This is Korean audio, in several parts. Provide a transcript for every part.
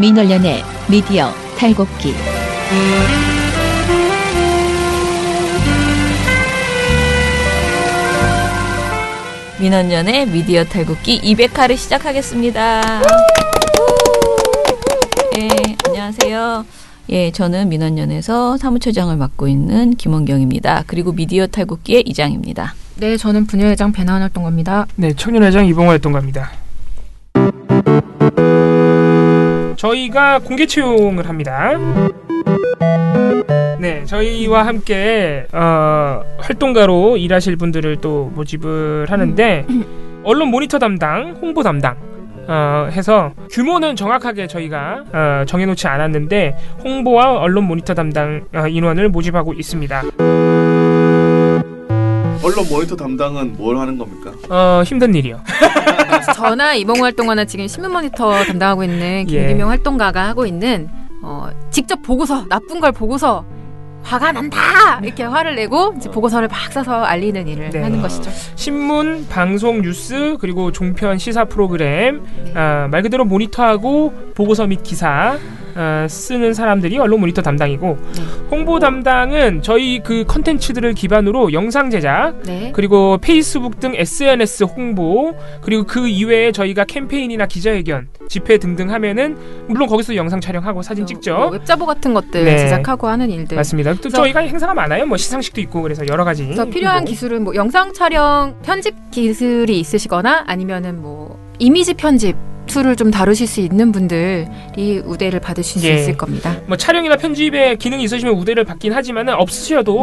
민원연의 미디어 탈곡기. 민원연의 미디어 탈곡기 200화를 시작하겠습니다. 예, 안녕하세요. 예, 저는 민원연에서 사무처장을 맡고 있는 김원경입니다. 그리고 미디어 탈곡기의 이장입니다. 네, 저는 분녀회장 배나은 활동가입니다. 네, 청년회장 이봉호 활동가입니다. 저희가 공개 채용을 합니다. 네, 저희와 함께 활동가로 일하실 분들을 또 모집을 하는데 언론 모니터 담당, 홍보 담당 해서 규모는 정확하게 저희가 정해놓지 않았는데 홍보와 언론 모니터 담당 인원을 모집하고 있습니다. 언론 모니터 담당은 뭘 하는 겁니까? 힘든 일이요. 저나 이봉호 활동가나 지금 신문 모니터 담당하고 있는 김기명 활동가가 하고 있는 직접 보고서, 나쁜 걸 보고서 화가 난다! 이렇게 화를 내고 이제 보고서를 막 써서 알리는 일을 하는 것이죠. 신문, 방송, 뉴스, 그리고 종편 시사 프로그램, 말 그대로 모니터하고 보고서 및 기사 쓰는 사람들이 언론 모니터 담당이고, 홍보 담당은 저희 그 컨텐츠들을 기반으로 영상 제작, 그리고 페이스북 등 SNS 홍보, 그리고 그 이외에 저희가 캠페인이나 기자회견, 집회 등등 하면은 물론 거기서 영상 촬영하고 사진 찍죠. 뭐 웹자보 같은 것들 제작하고 하는 일들. 맞습니다. 또 저희가 행사가 많아요. 뭐 시상식도 있고 그래서 여러 가지. 그래서 필요한 기술은 뭐 영상 촬영, 편집 기술이 있으시거나 아니면은 뭐 이미지 편집 툴을 좀 다루실 수 있는 분들이 우대를 받으실 수 있을 겁니다. 뭐 촬영이나 편집에 기능이 있으시면 우대를 받긴 하지만은 없으셔도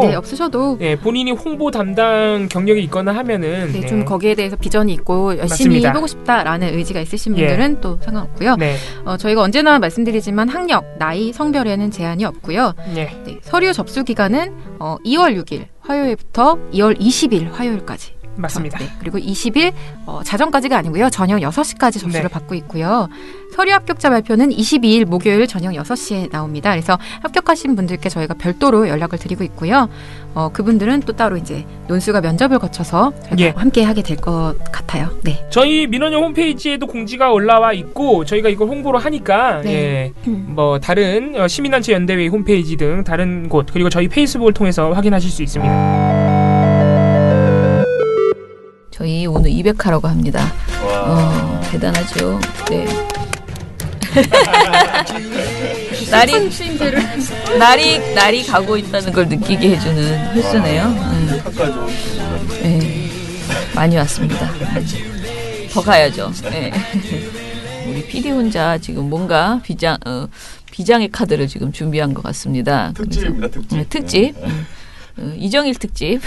본인이 홍보 담당 경력이 있거나 하면은 좀 거기에 대해서 비전이 있고 열심히 해보고 싶다라는 의지가 있으신 분들은 또 상관없고요. 저희가 언제나 말씀드리지만 학력, 나이, 성별에는 제한이 없고요. 서류 접수 기간은 2월 6일 화요일부터 2월 20일 화요일까지. 맞습니다. 그리고 20일 자정까지가 아니고요. 저녁 6시까지 접수를 받고 있고요. 서류 합격자 발표는 22일 목요일 저녁 6시에 나옵니다. 그래서 합격하신 분들께 저희가 별도로 연락을 드리고 있고요. 그분들은 또 따로 이제 논술과 면접을 거쳐서 함께 하게 될 것 같아요. 네. 저희 민원연 홈페이지에도 공지가 올라와 있고 저희가 이걸 홍보를 하니까 뭐 다른 시민단체 연대회 홈페이지 등 다른 곳 그리고 저희 페이스북을 통해서 확인하실 수 있습니다. 저희 오늘 200화라고 합니다. 대단하죠. 네. 날이 가고 있다는 걸 느끼게 해주는 횟수네요. 네. 많이 왔습니다. 더 가야죠. 네. 우리 PD 혼자 지금 뭔가 비장의 카드를 지금 준비한 것 같습니다. 특집입니다. 특집. 이정일 특집.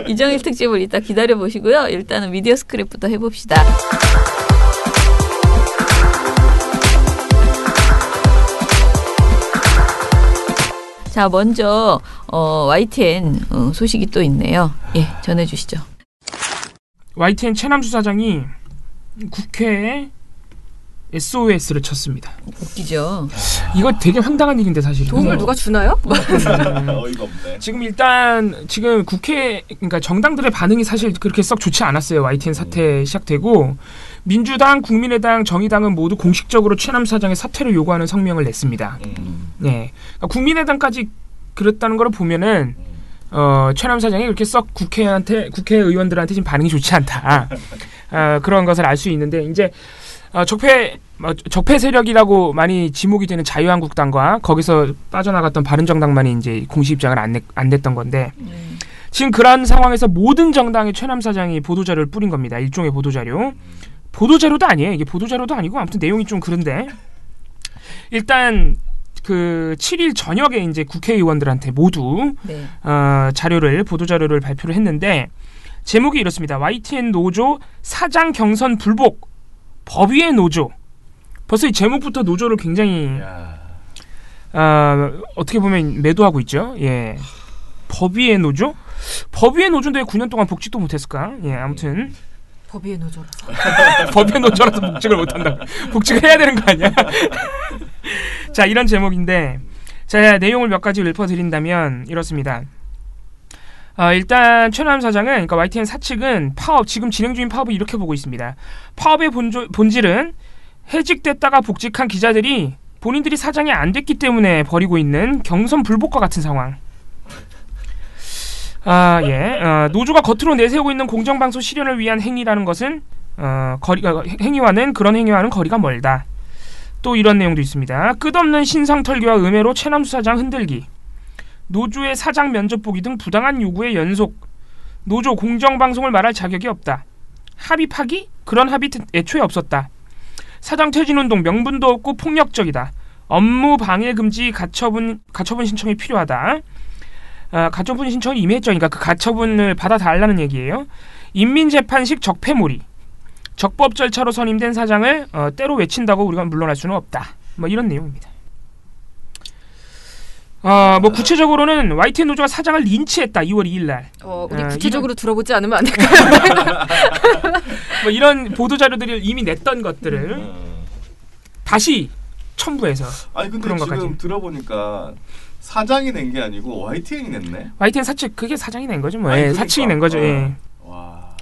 이정일 특집을 이따 기다려 보시고요. 일단은 미디어 스크립부터 해봅시다. 자, 먼저 YTN 소식이 또 있네요. 예, 전해주시죠. YTN 최남수 사장이 국회에 SOS를 쳤습니다. 웃기죠. 이거 되게 황당한 일인데 사실. 도움을 누가 주나요? 어이가 없네. 지금 국회 그러니까 정당들의 반응이 사실 그렇게 썩 좋지 않았어요. YTN 사태 시작되고 민주당, 국민의당, 정의당은 모두 공식적으로 최남수 사장의 사퇴를 요구하는 성명을 냈습니다. 네, 그러니까 국민의당까지 그랬다는 걸 보면은 최남수 사장이 그렇게 썩 국회의원들한테 지금 반응이 좋지 않다. 그런 것을 알 수 있는데 이제. 적폐 세력이라고 많이 지목이 되는 자유한국당과 거기서 빠져나갔던 바른정당만이 이제 공식 입장을 안 냈던 건데 지금 그런 상황에서 모든 정당의 최남수 사장이 보도자료를 뿌린 겁니다. 일종의 보도자료도 아니에요. 이게 보도자료도 아니고 아무튼 내용이 좀 그런데 일단 그 7일 저녁에 이제 국회의원들한테 모두 보도자료를 발표를 했는데 제목이 이렇습니다. YTN 노조 사장 경선 불복. 법 위의 노조. 벌써 이 제목부터 노조를 굉장히 어떻게 보면 매도하고 있죠. 예. 법 위의 노조? 법 위의 노조인데 왜 9년 동안 복직도 못했을까? 예, 아무튼 법 위의 노조라서. 법 위의 노조라서 복직을 못한다. 복직을 해야 되는 거 아니야? 자, 이런 제목인데 자, 내용을 몇 가지 읊어드린다면 이렇습니다. 일단 최남수 사장은 그러니까 YTN 사측은 파업 지금 진행 중인 파업을 이렇게 보고 있습니다. 파업의 본질은 해직됐다가 복직한 기자들이 본인들이 사장이 안 됐기 때문에 벌이고 있는 경선불복과 같은 상황. 노조가 겉으로 내세우고 있는 공정방송 실현을 위한 행위라는 것은 그런 행위와는 거리가 멀다. 또 이런 내용도 있습니다. 끝없는 신상털기와 음해로 최남수 사장 흔들기, 노조의 사장 면접 보기 등 부당한 요구의 연속, 노조 공정방송을 말할 자격이 없다. 합의 파기? 그런 합의 애초에 없었다. 사장 퇴진운동 명분도 없고 폭력적이다. 업무 방해 금지 가처분 신청이 필요하다. 가처분 신청이 이미 했죠. 그러니까 그 가처분을 받아달라는 얘기예요. 인민재판식 적폐몰이, 적법 절차로 선임된 사장을 때로 외친다고 우리가 물러날 수는 없다. 뭐 이런 내용입니다. 구체적으로는 YTN 노조가 사장을 린치했다. 2월 2일 날. 우리 구체적으로 들어보지 않으면 안 될까요? 뭐 이런 보도 자료들을 이미 냈던 것들을 다시 첨부해서. 아니 근데 그런 지금 것까지. 들어보니까 사장이 낸 게 아니고 YTN이 냈네. YTN 사측, 그게 사장이 낸 거죠. 뭐. 아니, 그러니까. 사측이 낸 거죠. 예. 와.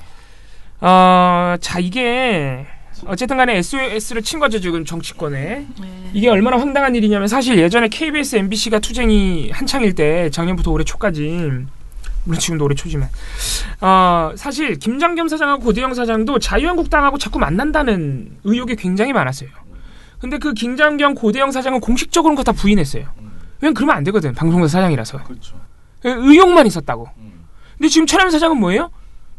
이게 어쨌든 간에 SOS를 친 거죠, 지금 정치권에. 이게 얼마나 황당한 일이냐면, 사실 예전에 KBS, MBC가 투쟁이 한창일 때, 작년부터 올해 초까지, 물론 지금도 올해 초지만, 사실 김장겸 사장하고 고대영 사장도 자유한국당하고 자꾸 만난다는 의혹이 굉장히 많았어요. 근데 그 김장겸, 고대영 사장은 공식적으로는 그거 다 부인했어요. 왜냐면 그러면 안 되거든, 방송사 사장이라서. 그렇죠. 의혹만 있었다고. 근데 지금 최남 사장은 뭐예요?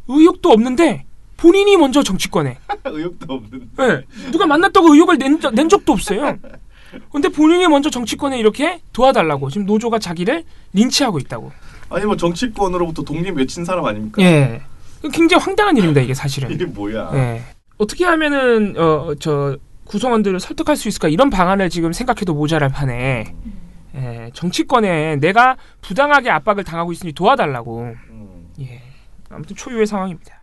의혹도 없는데 본인이 먼저 정치권에. 의혹도 없는데. 네, 누가 만났다고 의혹을 낸 적도 없어요. 근데 본인이 먼저 정치권에 이렇게 도와달라고 지금 노조가 자기를 린치하고 있다고. 아니 뭐 정치권으로부터 독립 외친 사람 아닙니까? 예, 굉장히 황당한 일입니다, 이게 사실은. 이게 뭐야? 예, 어떻게 하면은 구성원들을 설득할 수 있을까, 이런 방안을 지금 생각해도 모자랄 판에 정치권에 내가 부당하게 압박을 당하고 있으니 도와달라고. 예, 아무튼 초유의 상황입니다.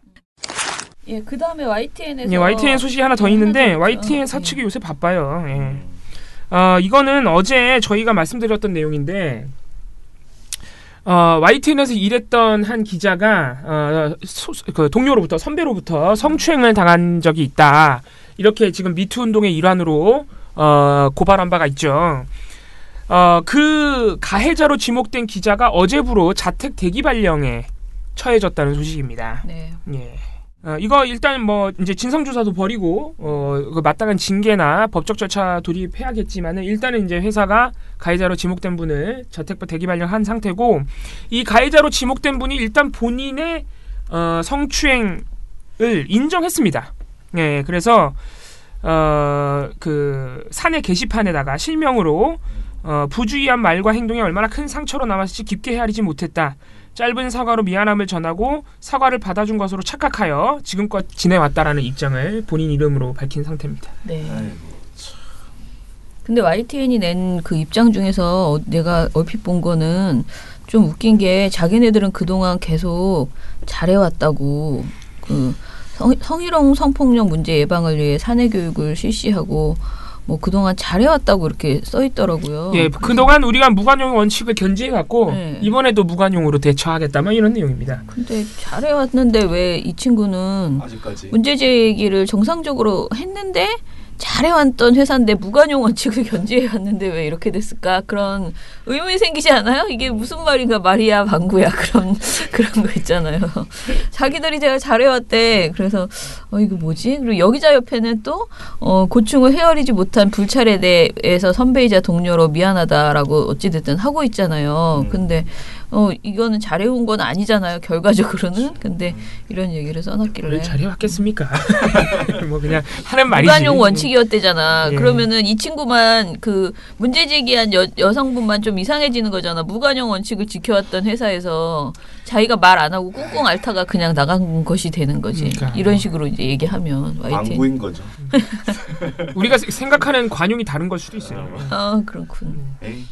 예, 그 다음에 YTN에서. 예, YTN 소식이 하나 더 있는데, YTN 사측이 요새 바빠요. 예. 이거는 어제 저희가 말씀드렸던 내용인데, YTN에서 일했던 한 기자가 그 동료로부터, 선배로부터 성추행을 당한 적이 있다. 이렇게 지금 미투 운동의 일환으로 고발한 바가 있죠. 그 가해자로 지목된 기자가 어제부로 자택 대기 발령에 처해졌다는 소식입니다. 네. 예. 이거 일단 뭐 이제 진상조사도 벌이고 그 마땅한 징계나 법적 절차 돌입해야겠지만은, 일단은 이제 회사가 가해자로 지목된 분을 자택 대기 발령한 상태고, 이 가해자로 지목된 분이 일단 본인의 성추행을 인정했습니다. 예, 그래서 그 사내 게시판에다가 실명으로 부주의한 말과 행동이 얼마나 큰 상처로 남았을지 깊게 헤아리지 못했다. 짧은 사과로 미안함을 전하고 사과를 받아준 것으로 착각하여 지금껏 지내왔다라는 입장을 본인 이름으로 밝힌 상태입니다. 네. 아이고, 근데 YTN이 낸 그 입장 중에서 내가 얼핏 본 거는 좀 웃긴 게, 자기네들은 그동안 계속 잘해왔다고, 그 성희롱 성폭력 문제 예방을 위해 사내 교육을 실시하고 뭐 그동안 잘해왔다고 이렇게 써 있더라고요. 예, 그동안 우리가 무관용 원칙을 견지해갖고 네. 이번에도 무관용으로 대처하겠다, 뭐 이런 내용입니다. 근데 잘해왔는데 왜 이 친구는 아직까지 문제 제기를 정상적으로 했는데, 잘해왔던 회사인데 무관용 원칙을 견지해왔는데 왜 이렇게 됐을까? 그런 의문이 생기지 않아요? 이게 무슨 말인가, 말이야 방구야, 그런 거 있잖아요. 자기들이 제가 잘해왔대. 그래서 이거 뭐지? 그리고 여기자협회는 또 고충을 헤아리지 못한 불찰에 대해서 선배이자 동료로 미안하다라고 어찌됐든 하고 있잖아요. 근데 이거는 잘해온 건 아니잖아요, 결과적으로는. 근데 이런 얘기를 써놨길래. 왜 잘해왔겠습니까? 뭐 그냥 하는 말이지. 무관용 원칙이었대잖아. 예. 그러면은 이 친구만, 그 문제 제기한 여성분만 좀 이상해지는 거잖아. 무관용 원칙을 지켜왔던 회사에서 자기가 말 안 하고 꽁꽁 앓다가 그냥 나간 것이 되는 거지. 그러니까. 이런 식으로 이제 얘기하면 망구인 거죠. 우리가 생각하는 관용이 다른 걸 수도 있어요. 그렇군. 에이.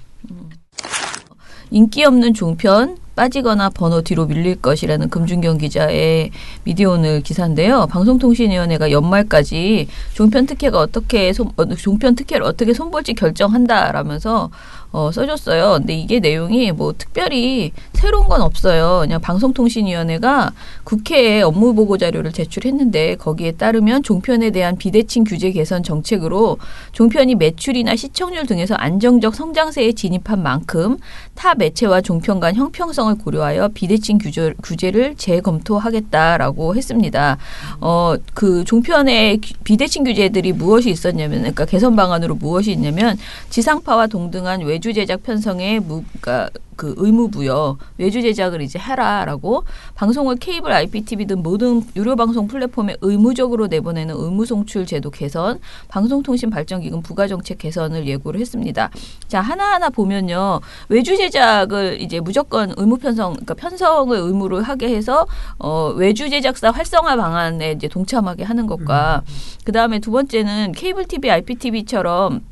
인기 없는 종편, 빠지거나 번호 뒤로 밀릴 것이라는 금준경 기자의 미디어오늘 기사인데요. 방송통신위원회가 연말까지 종편 특혜를 어떻게 손볼지 결정한다라면서 써줬어요. 근데 이게 내용이 뭐 특별히 새로운 건 없어요. 그냥 방송통신위원회가 국회에 업무보고 자료를 제출했는데 거기에 따르면 종편에 대한 비대칭 규제 개선 정책으로 종편이 매출이나 시청률 등에서 안정적 성장세에 진입한 만큼 타 매체와 종편 간 형평성을 고려하여 비대칭 규제를 재검토하겠다라고 했습니다. 그 종편의 비대칭 규제들이 무엇이 있었냐면, 그러니까 개선 방안으로 무엇이 있냐면 지상파와 동등한 외주 제작 편성에 그러니까 그 의무 부여, 외주 제작을 이제 해라라고 방송을 케이블, IPTV 등 모든 유료 방송 플랫폼에 의무적으로 내보내는 의무 송출 제도 개선, 방송통신발전기금 부과 정책 개선을 예고를 했습니다. 자, 하나하나 보면요. 외주 제작을 이제 무조건 의무 편성, 그러니까 편성을 의무로 하게 해서 외주 제작사 활성화 방안에 이제 동참하게 하는 것과 그다음에 두 번째는 케이블 TV, IPTV처럼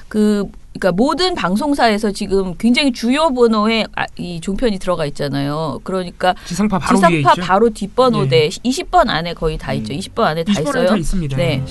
그러니까 모든 방송사에서 지금 굉장히 주요 번호에 이 종편이 들어가 있잖아요. 그러니까 지상파 바로 뒷번호대 20번 안에 거의 다 있죠. 20번 안에 다 20번은 있어요. 다 있습니다. 네.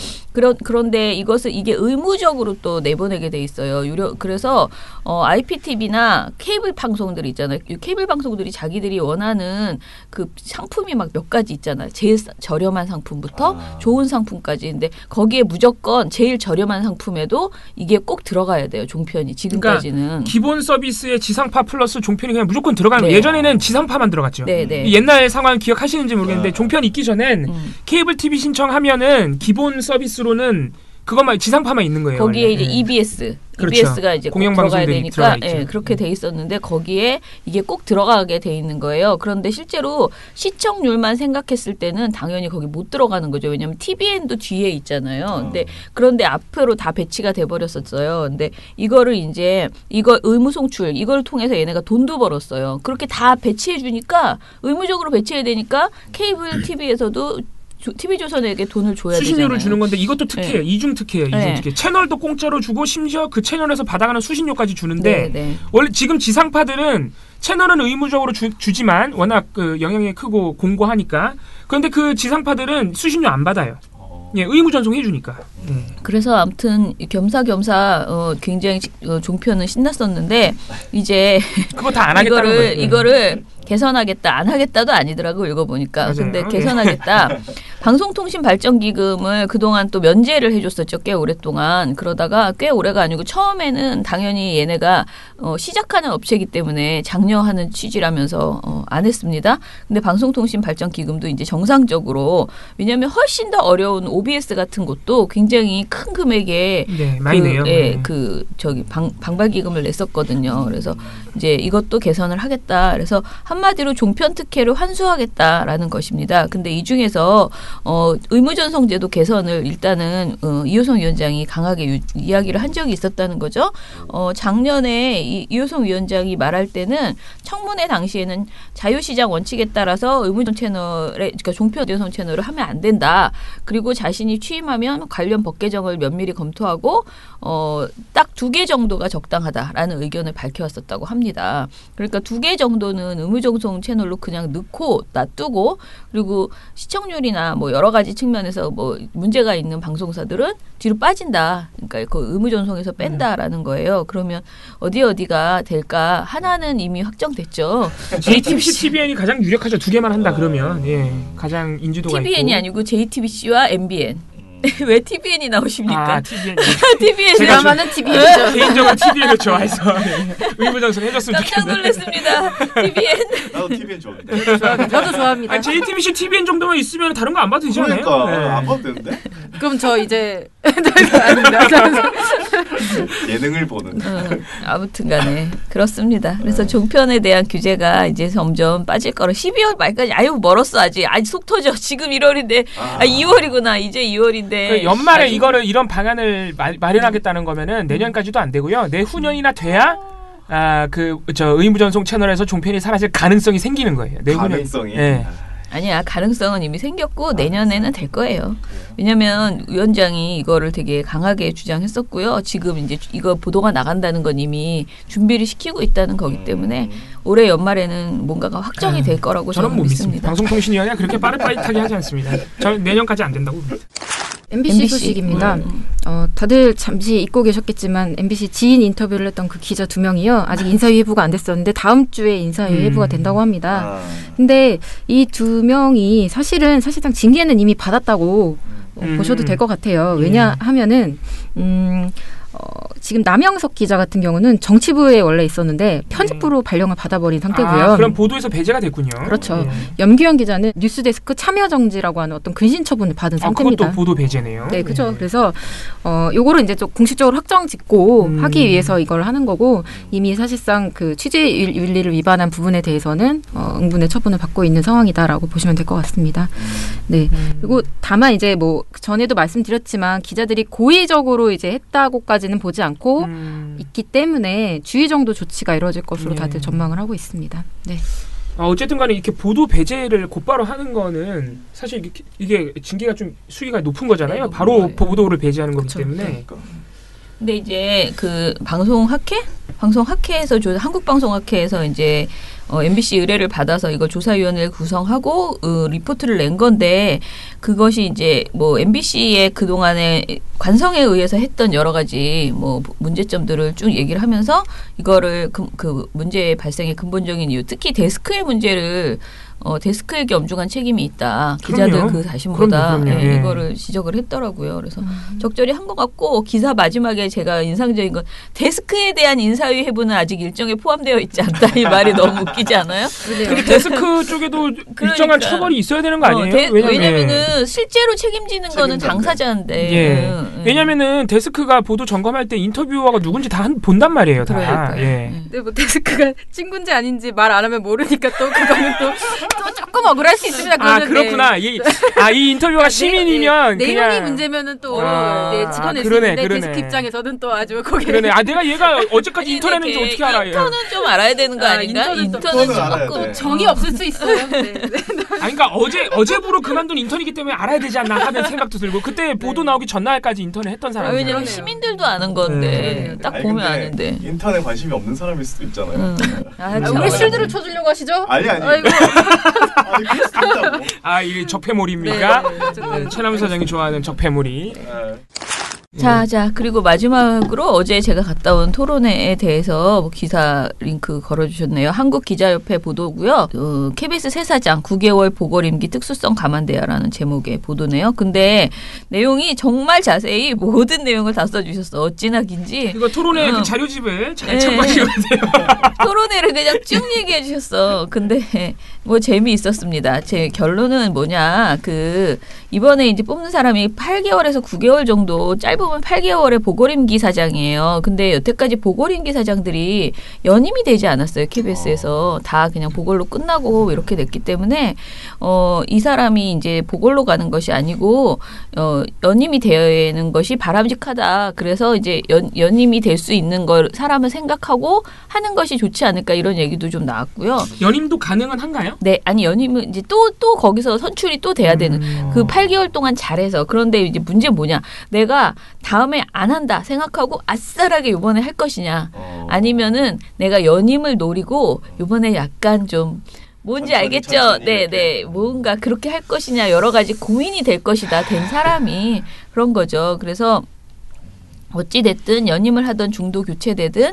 그런데 이게 의무적으로 또 내보내게 돼 있어요. 그래서 IPTV나 케이블 방송들 있잖아요. 케이블 방송들이 자기들이 원하는 그 상품이 막 몇 가지 있잖아요. 제일 저렴한 상품부터 좋은 상품까지. 근데 거기에 무조건 제일 저렴한 상품에도 이게 꼭 들어가야 돼요. 종편이 지금까지는. 그러니까 기본 서비스에 지상파 플러스 종편이 그냥 무조건 들어가는 네. 거예요. 예전에는 지상파만 들어갔죠. 네, 네. 옛날 상황 기억하시는지 모르겠는데 종편 있기 전엔 케이블 TV 신청하면은 기본 서비스로는 그것만 지상파만 있는 거예요. 거기에 원래. 이제 EBS, 그렇죠. EBS가 이제 꼭 들어가야 되니까 예, 그렇게 돼 있었는데 거기에 이게 꼭 들어가게 돼 있는 거예요. 그런데 실제로 시청률만 생각했을 때는 당연히 거기 못 들어가는 거죠. 왜냐하면 TVN도 뒤에 있잖아요. 그런데 앞으로 다 배치가 돼 버렸었어요. 근데 이거를 이제 이거 의무 송출 이걸 통해서 얘네가 돈도 벌었어요. 그렇게 다 배치해 주니까 의무적으로 배치해야 되니까 케이블 TV에서도 TV조선에게 돈을 줘야 되잖아요. 수신료를 주는 건데 이것도 특혜예요. 네. 이중 특혜예요. 이중 네. 특혜. 채널도 공짜로 주고 심지어 그 채널에서 받아가는 수신료까지 주는데 네, 네. 원래 지금 지상파들은 채널은 의무적으로 주지만 워낙 그 영향이 크고 공고하니까 그런데 그 지상파들은 수신료 안 받아요. 예, 의무 전송해 주니까. 그래서 아무튼 겸사겸사 굉장히 종편은 신났었는데 이제 그거 다 안 하겠다는 거예요. 이거를 개선하겠다 안 하겠다도 아니더라고 읽어보니까. 맞아요. 근데 개선하겠다. 방송통신발전기금을 그동안 또 면제를 해줬었죠. 꽤 오랫동안. 그러다가 꽤 오래가 아니고 처음에는 당연히 얘네가 시작하는 업체이기 때문에 장려하는 취지라면서 안 했습니다. 근데 방송통신발전기금도 이제 정상적으로 왜냐하면 훨씬 더 어려운 OBS 같은 것도 굉장히 큰 금액에 네, 많이 내요. 네. 방발기금을 냈었거든요. 그래서 이제 이것도 개선을 하겠다. 그래서 한마디로 종편 특혜를 환수하겠다라는 것입니다. 근데 이 중에서 의무전송제도 개선을 일단은 이효성 위원장이 강하게 이야기를 한 적이 있었다는 거죠. 작년에 이효성 위원장이 말할 때는 청문회 당시에는 자유시장 원칙에 따라서 의무전 채널에 그러니까 종편 여성 채널을 하면 안 된다. 그리고 자신이 취임하면 관련 법 개정을 면밀히 검토하고 딱 2개 정도가 적당하다라는 의견을 밝혀왔었다고 합니다. 그러니까 2개 정도는 의무전송 채널로 그냥 넣고 놔두고 그리고 시청률이나 뭐 여러 가지 측면에서 뭐 문제가 있는 방송사들은 뒤로 빠진다. 그러니까 그 의무전송에서 뺀다라는 거예요. 그러면 어디가 될까? 하나는 이미 확정됐죠. JTBC, TVN이 가장 유력하죠. 2개만 한다 그러면 예, 가장 인지도가 TVN이 있고. 아니고 JTBC와 MBN. 왜 TVN이 나오십니까? 아, TVN. TVN. 드라마는 TVN이죠. 개인적으로 TVN을 좋아해서 의무전송 해줬으면 깜짝 좋겠는데. 놀랐습니다. TVN. 나도 TVN 좋아합니다. 저도 좋아합니다. JTBC, TVN 정도만 있으면 다른 거 안 봐도 되지 않아요? 그러니까 안 봐도 되는데 그럼 저 이제 예능을 보는. 아무튼간에 그렇습니다. 그래서 종편에 대한 규제가 이제 점점 빠질 거라. 12월 말까지 아유 멀었어 아직 속 터져. 지금 1월인데 2월이구나 이제 2월인데. 연말에 이런 방안을 마련하겠다는 거면은 내년까지도 안 되고요. 내후년이나 돼야 의무전송 채널에서 종편이 사라질 가능성이 생기는 거예요. 내후년. 가능성이. 네. 아니야 가능성은 이미 생겼고 내년에는 될 거예요. 왜냐하면 위원장이 이거를 되게 강하게 주장했었고요. 지금 이제 이거 보도가 나간다는 건 이미 준비를 시키고 있다는 거기 때문에 올해 연말에는 뭔가가 확정이 될 거라고 저는 못 믿습니다. 방송통신위원회가 그렇게 빠릿빠릿하게 하지 않습니다. 저는 내년까지 안 된다고 봅니다. MBC 소식입니다. 다들 잠시 잊고 계셨겠지만 MBC 지인 인터뷰를 했던 그 기자 2명이요. 아직 인사위 회부가 안 됐었는데 다음 주에 인사위 회부가 된다고 합니다. 근데 이 2명이 사실상 징계는 이미 받았다고 보셔도 될 것 같아요. 왜냐하면은 지금 남영석 기자 같은 경우는 정치부에 원래 있었는데 편집부로 발령을 받아버린 상태고요. 그럼 보도에서 배제가 됐군요. 그렇죠. 염규현 기자는 뉴스데스크 참여정지라고 하는 어떤 근신 처분을 받은 상태입니다. 그것도 보도 배제네요. 네, 그렇죠. 그래서 요거를 이제 좀 공식적으로 확정 짓고 하기 위해서 이걸 하는 거고 이미 사실상 그 취재 윤리를 위반한 부분에 대해서는 응분의 처분을 받고 있는 상황이다라고 보시면 될 것 같습니다. 네. 그리고 다만 이제 뭐 전에도 말씀드렸지만 기자들이 고의적으로 이제 했다고까지는 보지 않고 있기 때문에 주의 정도 조치가 이루어질 것으로 다들 전망을 하고 있습니다. 네. 어쨌든 간에 이렇게 보도 배제를 곧바로 하는 거는 사실 이게 징계가 좀 수위가 높은 거잖아요. 바로 보도를 배제하는 거기 때문에. 근데 이제 그 방송학회에서 한국방송학회에서 이제 MBC 의뢰를 받아서 이거 조사위원회를 구성하고 리포트를 낸 건데 그것이 이제 뭐 MBC의 그동안에 관성에 의해서 했던 여러 가지 뭐 문제점들을 쭉 얘기를 하면서 이거를 그 문제의 발생의 근본적인 이유, 특히 데스크의 문제를 데스크에게 엄중한 책임이 있다. 기자들 그 자신보다 그럼요. 이거를 지적을 했더라고요. 그래서 적절히 한 것 같고 기사 마지막에 제가 인상적인 건 데스크에 대한 인사위 회부는 아직 일정에 포함되어 있지 않다. 이 말이 너무 웃기지 않아요? 근데 데스크 쪽에도 일정한 처벌이 있어야 되는 거 아니에요? 왜냐면은 실제로 책임지는 거는 당사자인데. 왜냐면은 데스크가 보도 점검할 때 인터뷰어가 누군지 다 본단 말이에요. 다. 근데 뭐 데스크가 친구인지 아닌지 말 안 하면 모르니까 또 그거는 또 조금 억울할 수 있습니다. 그렇구나. 이 인터뷰가 시민이면 내용이 문제면은 또 짚어낼 수 있는데 데스크 입장에서는 또 아주 거기. 그러네. 내가 얘가 어제까지 인턴했는지 어떻게 알아요? 인턴은 좀 알아야 되는 거 아닌가? 인턴은 조금 정이 없을 수 있어요. 그러니까 어제부로 그만둔 인턴이기 때문에 알아야 되지 않나 하는 생각도 들고 그때 보도 나오기 전날까지 인턴을 했던 사람이에요. 왜냐면 시민들도 아는 건데 딱 보면 아는데. 인턴에 관심이 없는 사람일 수도 있잖아요. 왜 실드를 쳐주려고 하시죠? 아니. 이게 적폐몰입니까? 최남 사장이 좋아하는 적폐몰이. 자, 그리고 마지막으로 어제 제가 갔다 온 토론회에 대해서 뭐 기사 링크 걸어주셨네요. 한국기자협회 보도고요. KBS 새 사장 9개월 보궐임기 특수성 감안돼야라는 제목의 보도네요. 근데 내용이 정말 자세히 모든 내용을 다 써주셨어. 어찌나 긴지. 이거 토론회 그 자료집을 잘 참고하시면 돼요. 토론회를 그냥 쭉 얘기해 주셨어. 근데 뭐 재미있었습니다. 제 결론은 뭐냐. 이번에 이제 뽑는 사람이 8개월에서 9개월 정도, 짧으면 8개월의 보궐임기 사장이에요. 근데 여태까지 보궐임기 사장들이 연임이 되지 않았어요. KBS에서. 다 그냥 보궐로 끝나고 이렇게 됐기 때문에, 이 사람이 이제 보궐로 가는 것이 아니고, 연임이 되는 것이 바람직하다. 그래서 이제 연임이 될 수 있는 걸 사람을 생각하고 하는 것이 좋지 않을까 이런 얘기도 좀 나왔고요. 연임도 가능은 한가요? 네. 아니, 연임은 이제 또 거기서 선출이 또 돼야 되는. 8개월 동안 잘해서. 그런데 이제 문제 뭐냐. 내가 다음에 안 한다 생각하고 아싸라게 이번에 할 것이냐. 아니면은 내가 연임을 노리고 이번에 약간 좀 뭔지 알겠죠? 네. 뭔가 그렇게 할 것이냐. 여러 가지 고민이 될 것이다. 된 사람이 그런 거죠. 그래서 어찌됐든 연임을 하던 중도 교체되든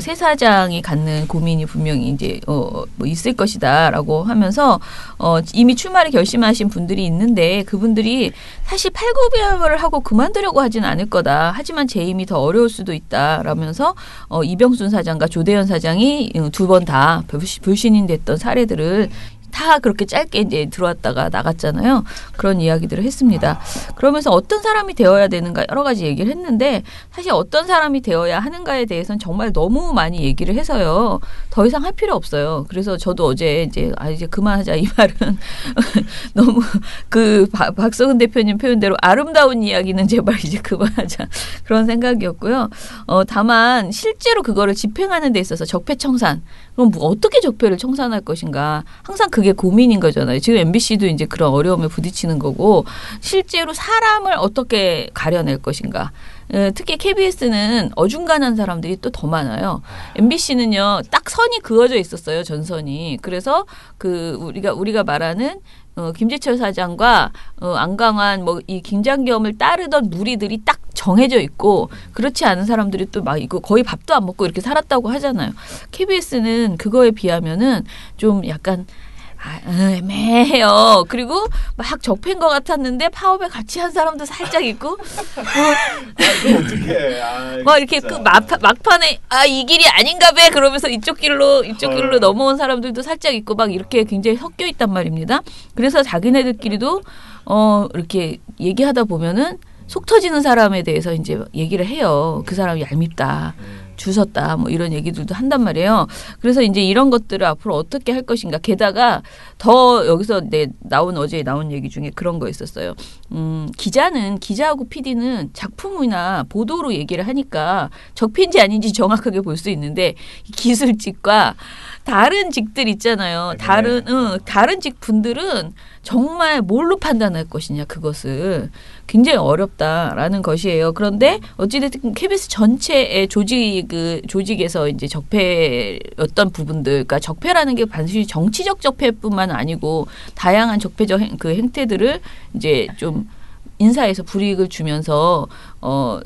새 사장이 갖는 고민이 분명히 이제 뭐 있을 것이다라고 하면서 이미 출마를 결심하신 분들이 있는데 그분들이 사실 8,9개월을 하고 그만두려고 하지는 않을 거다. 하지만 재임이 더 어려울 수도 있다라면서 이병순 사장과 조대현 사장이 2번 다 불신인 됐던 사례들을 다 그렇게 짧게 이제 들어왔다가 나갔잖아요. 그런 이야기들을 했습니다. 그러면서 어떤 사람이 되어야 되는가 여러 가지 얘기를 했는데 사실 어떤 사람이 되어야 하는가에 대해서는 정말 너무 많이 얘기를 해서요. 더 이상 할 필요 없어요. 그래서 저도 어제 이제 그만하자 이 말은 너무 박성은 대표님 표현대로 아름다운 이야기는 제발 이제 그만하자 그런 생각이었고요. 다만 실제로 그거를 집행하는 데 있어서 적폐청산 그럼 뭐 어떻게 적폐를 청산할 것인가 항상 그게 고민인 거잖아요. 지금 MBC도 이제 그런 어려움에 부딪히는 거고 실제로 사람을 어떻게 가려낼 것인가. 특히 KBS는 어중간한 사람들이 또 더 많아요. MBC는요 딱 선이 그어져 있었어요. 전선이. 그래서 우리가 말하는 김재철 사장과 안강환 뭐 이 김장겸을 따르던 무리들이 딱 정해져 있고 그렇지 않은 사람들이 또 막 이거 거의 밥도 안 먹고 이렇게 살았다고 하잖아요. KBS는 그거에 비하면은 좀 약간 애매해요. 그리고 막 적폐인 것 같았는데 파업에 같이 한 사람도 살짝 있고 그거 어떡해. 막 이렇게 그 막판에 이 길이 아닌가 봐 그러면서 이쪽 길로 넘어온 사람들도 살짝 있고 막 이렇게 굉장히 섞여 있단 말입니다. 그래서 자기네들끼리도 이렇게 얘기하다 보면은 속 터지는 사람에 대해서 이제 얘기를 해요. 그 사람이 얄밉다. 주웠다 뭐 이런 얘기들도 한단 말이에요. 그래서 이제 이런 것들을 앞으로 어떻게 할 것인가. 게다가 더 여기서 어제 나온 얘기 중에 그런 거 있었어요. 기자하고 PD는 작품이나 보도로 얘기를 하니까 적폐인지 아닌지 정확하게 볼 수 있는데 기술직과 다른 직들 있잖아요. 다른 직 분들은 정말 뭘로 판단할 것이냐 그것을 굉장히 어렵다라는 것이에요. 그런데 어찌됐든 KBS 전체의 조직에서 이제 적폐였던 부분들, 그러니까 적폐라는 게 반드시 정치적 적폐뿐만 아니고 다양한 적폐적 행태들을 이제 좀 인사에서 불이익을 주면서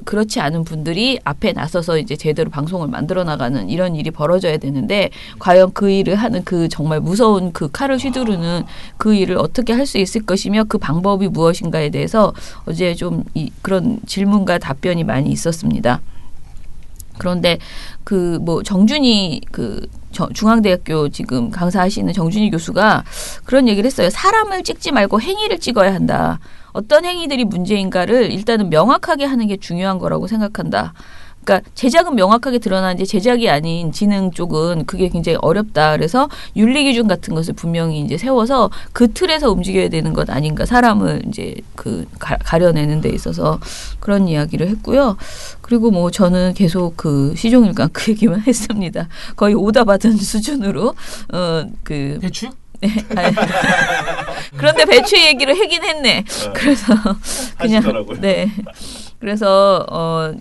그렇지 않은 분들이 앞에 나서서 이제 제대로 방송을 만들어 나가는 이런 일이 벌어져야 되는데 과연 그 일을 하는 그 정말 무서운 그 칼을 휘두르는 그 일을 어떻게 할 수 있을 것이며 그 방법이 무엇인가에 대해서 어제 좀 그런 질문과 답변이 많이 있었습니다. 그런데 정준희 중앙대학교 지금 강사하시는 정준희 교수가 그런 얘기를 했어요. 사람을 찍지 말고 행위를 찍어야 한다. 어떤 행위들이 문제인가를 일단은 명확하게 하는 게 중요한 거라고 생각한다. 그러니까 제작은 명확하게 드러나는데 제작이 아닌 지능 쪽은 그게 굉장히 어렵다. 그래서 윤리 기준 같은 것을 분명히 이제 세워서 그 틀에서 움직여야 되는 것 아닌가. 사람을 이제 가려내는 데 있어서 그런 이야기를 했고요. 그리고 뭐 저는 계속 시종일관 그 얘기만 했습니다. 거의 오다받은 수준으로 배추? 네. 그런데 배추 얘기를 하긴 했네. 그래서 그냥 하시더라고요. 네. 그래서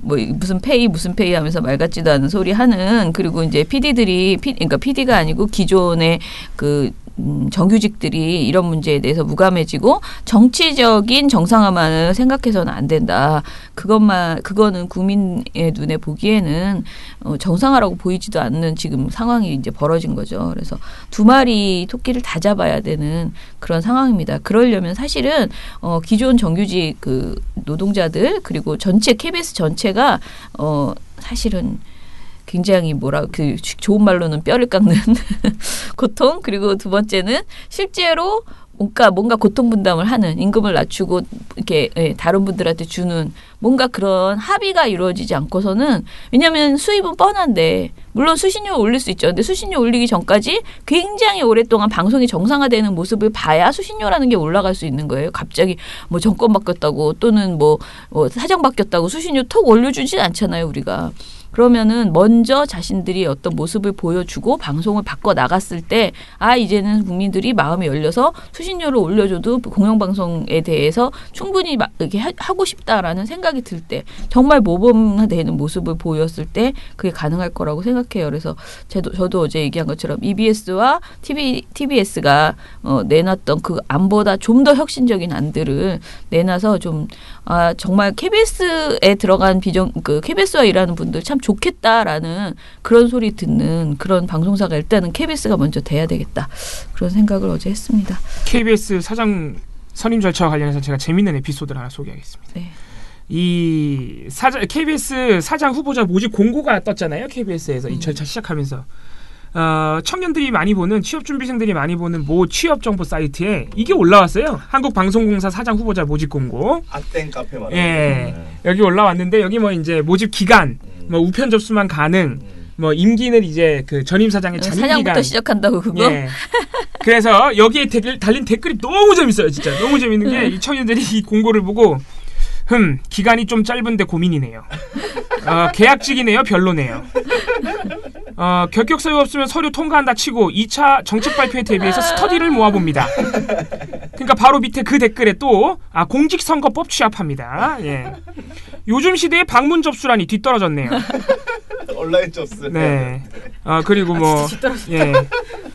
무슨 페이 하면서 말 같지도 않은 소리 하는 그리고 이제 그러니까 PD가 아니고 기존의 정규직들이 이런 문제에 대해서 무감해지고 정치적인 정상화만을 생각해서는 안 된다. 그거는 국민의 눈에 보기에는 정상화라고 보이지도 않는 지금 상황이 이제 벌어진 거죠. 그래서 두 마리 토끼를 다 잡아야 되는 그런 상황입니다. 그러려면 사실은 기존 정규직 노동자들 그리고 전체 KBS 전체가 사실은 굉장히 좋은 말로는 뼈를 깎는 고통 그리고 두 번째는 실제로 뭔가 고통 분담을 하는 임금을 낮추고 이렇게 다른 분들한테 주는 뭔가 그런 합의가 이루어지지 않고서는 왜냐하면 수입은 뻔한데 물론 수신료 올릴 수 있죠. 근데 수신료 올리기 전까지 굉장히 오랫동안 방송이 정상화되는 모습을 봐야 수신료라는 게 올라갈 수 있는 거예요. 갑자기 뭐 정권 바뀌었다고 또는 뭐 사장 바뀌었다고 수신료 톡 올려주진 않잖아요. 우리가. 그러면은 먼저 자신들이 어떤 모습을 보여주고 방송을 바꿔 나갔을 때 이제는 국민들이 마음이 열려서 수신료를 올려줘도 공영방송에 대해서 충분히 이렇게 하고 싶다라는 생각이 들 때 정말 모범화되는 모습을 보였을 때 그게 가능할 거라고 생각해요. 그래서 저도 어제 얘기한 것처럼 EBS와 TBS가 내놨던 그 안보다 좀 더 혁신적인 안들을 내놔서 좀 정말 KBS에 들어간 KBS와 일하는 분들 참 좋겠다라는 그런 소리 듣는 그런 방송사가 일단은 KBS가 먼저 돼야 되겠다. 그런 생각을 어제 했습니다. KBS 사장 선임 절차와 관련해서 제가 재밌는 에피소드를 하나 소개하겠습니다. 네. KBS 사장 후보자 모집 공고가 떴잖아요. KBS에서 이 절차 시작하면서. 청년들이 많이 보는 취업준비생들이 많이 보는 모 취업정보 사이트에 이게 올라왔어요. 한국방송공사 사장 후보자 모집 공고. 아땡 카페 말이에요. 예, 여기 올라왔는데 여기 뭐 이제 모집 기간, 뭐 우편 접수만 가능, 뭐 임기는 이제 전임 사장의 잔임 기간. 사장부터 시작한다고 그거. 예. 그래서 여기에 달린 댓글이 너무 재밌어요, 진짜 너무 재밌는 게 이 청년들이 이 공고를 보고. 기간이 좀 짧은데 고민이네요. 계약직이네요. 별로네요. 결격 사유 없으면 서류 통과한다 치고 2차 정책 발표에 대비해서 스터디를 모아봅니다. 그러니까 바로 밑에 그 댓글에 또 공직선거법 취합합니다. 예. 요즘 시대의 방문 접수란이 뒤떨어졌네요. 온라인 접수. 네. 그리고 뭐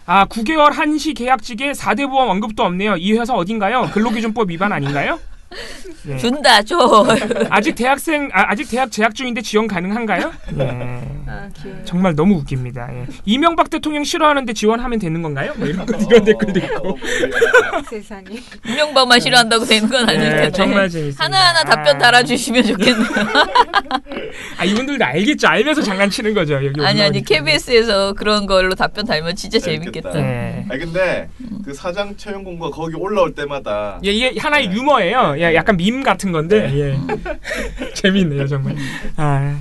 아 9개월 한시 계약직에 4대 보험 언급도 없네요. 이 회사 어딘가요? 근로기준법 위반 아닌가요? 예. 준다 줘. 아직 대학 재학 중인데 지원 가능한가요? 예. 정말 너무 웃깁니다. 예. 이명박 대통령 싫어하는데 지원하면 되는 건가요? 뭐 이런 댓글도 있고. 세상에. 이명박만 싫어한다고 되는 건 아닐 텐데. 정말 재밌습니다. 하나하나 답변 달아주시면 좋겠네요. 아 이분들도 알겠죠. 알면서 장난치는 거죠. 여기 아니 KBS에서 그런 걸로 답변 달면 진짜 재밌겠다. 네. 아니 근데 그 사장 채용 공고 거기 올라올 때마다 예, 이게 하나의 유머예요. 예, 약간 밈 같은 건데 예. 재밌네요 정말. 아.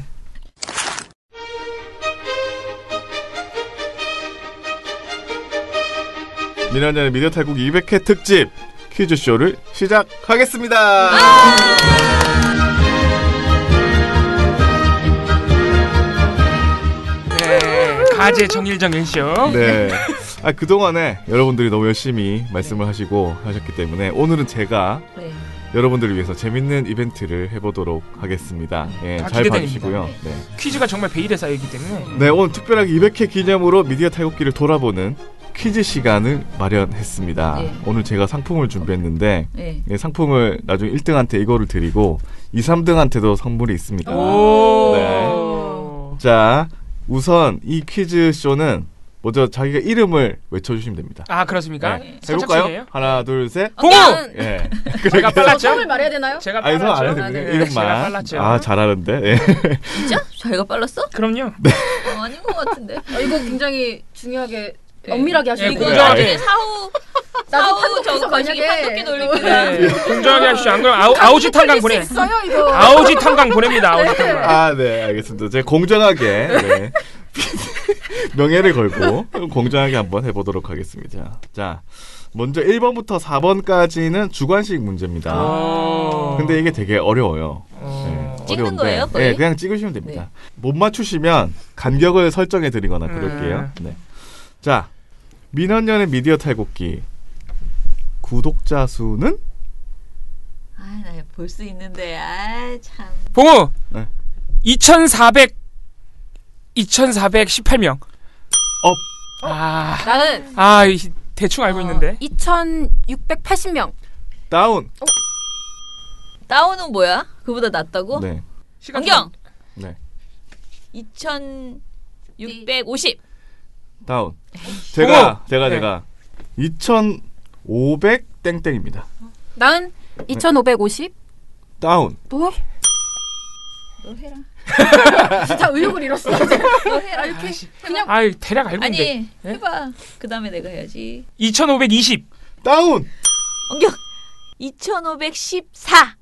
민원연의 미디어 탈국 200회 특집 퀴즈쇼를 시작하겠습니다. 네, 가제 정일정일쇼. 네. 그동안에 여러분들이 너무 열심히 말씀을 하시고 하셨기 때문에 오늘은 제가 여러분들을 위해서 재밌는 이벤트를 해보도록 하겠습니다. 예, 잘 봐주시고요. 네. 퀴즈가 정말 베일에 쌓이기 때문에 네, 오늘 특별하게 200회 기념으로 미디어 탈곡기를 돌아보는 퀴즈 시간을 마련했습니다. 네. 오늘 제가 상품을 준비했는데 예, 상품을 나중에 1등한테 이거를 드리고 2, 3등한테도 선물이 있습니다. 네. 자, 우선 이 퀴즈쇼는 먼저 자기가 이름을 외쳐주시면 됩니다. 아 그렇습니까? 네. 해볼까요? 하나, 둘, 셋. 봉우! 예. 제가 빨랐죠? 처음을 말해야 되나요? 제가 빨랐죠. 안 해도 됩니다. 이름만. 제가 빨랐죠. 아 잘하는데. 예. 진짜? 자기가 빨랐어? 그럼요. 아닌 것 같은데. 이거 굉장히 중요하게 엄밀하게 하시는 이거 거예요. 나중에 사후 저 거시기 판독기 돌리기가 공정하게 하시죠. 안 그러면 아우지 탄강 보내. 있어요 이거. 아우지 탄강 보냅니다. 아우지 탄강. 아 네 알겠습니다. 제가 공정하게 네. 명예를 걸고 공정하게 한번 해보도록 하겠습니다. 자, 먼저 1번부터 4번까지는 주관식 문제입니다. 근데 이게 되게 어려워요. 네, 찍는 어려운데, 거예요? 거의? 네, 그냥 찍으시면 됩니다. 못 맞추시면 간격을 설정해 드리거나 그럴게요. 네. 자, 민원연의 미디어 탈곡기 구독자 수는? 나 볼 수 있는데 참. 봉우. 네. 2,418명. 나는 대충 알고 있는데. 2,680명. 다운. 다운은 뭐야? 그보다 낫다고? 네. 안경. 네. 2,650. 다운. 제가 2,500 땡땡입니다. 나는 2,550. 다운. 너 해라. 진짜 의욕을 잃었어. 너 해라. 이렇게 그냥 대략 알고 있는데. 아니 해봐. 그 다음에 내가 해야지. 2,520. 다운. 안경. 2,514.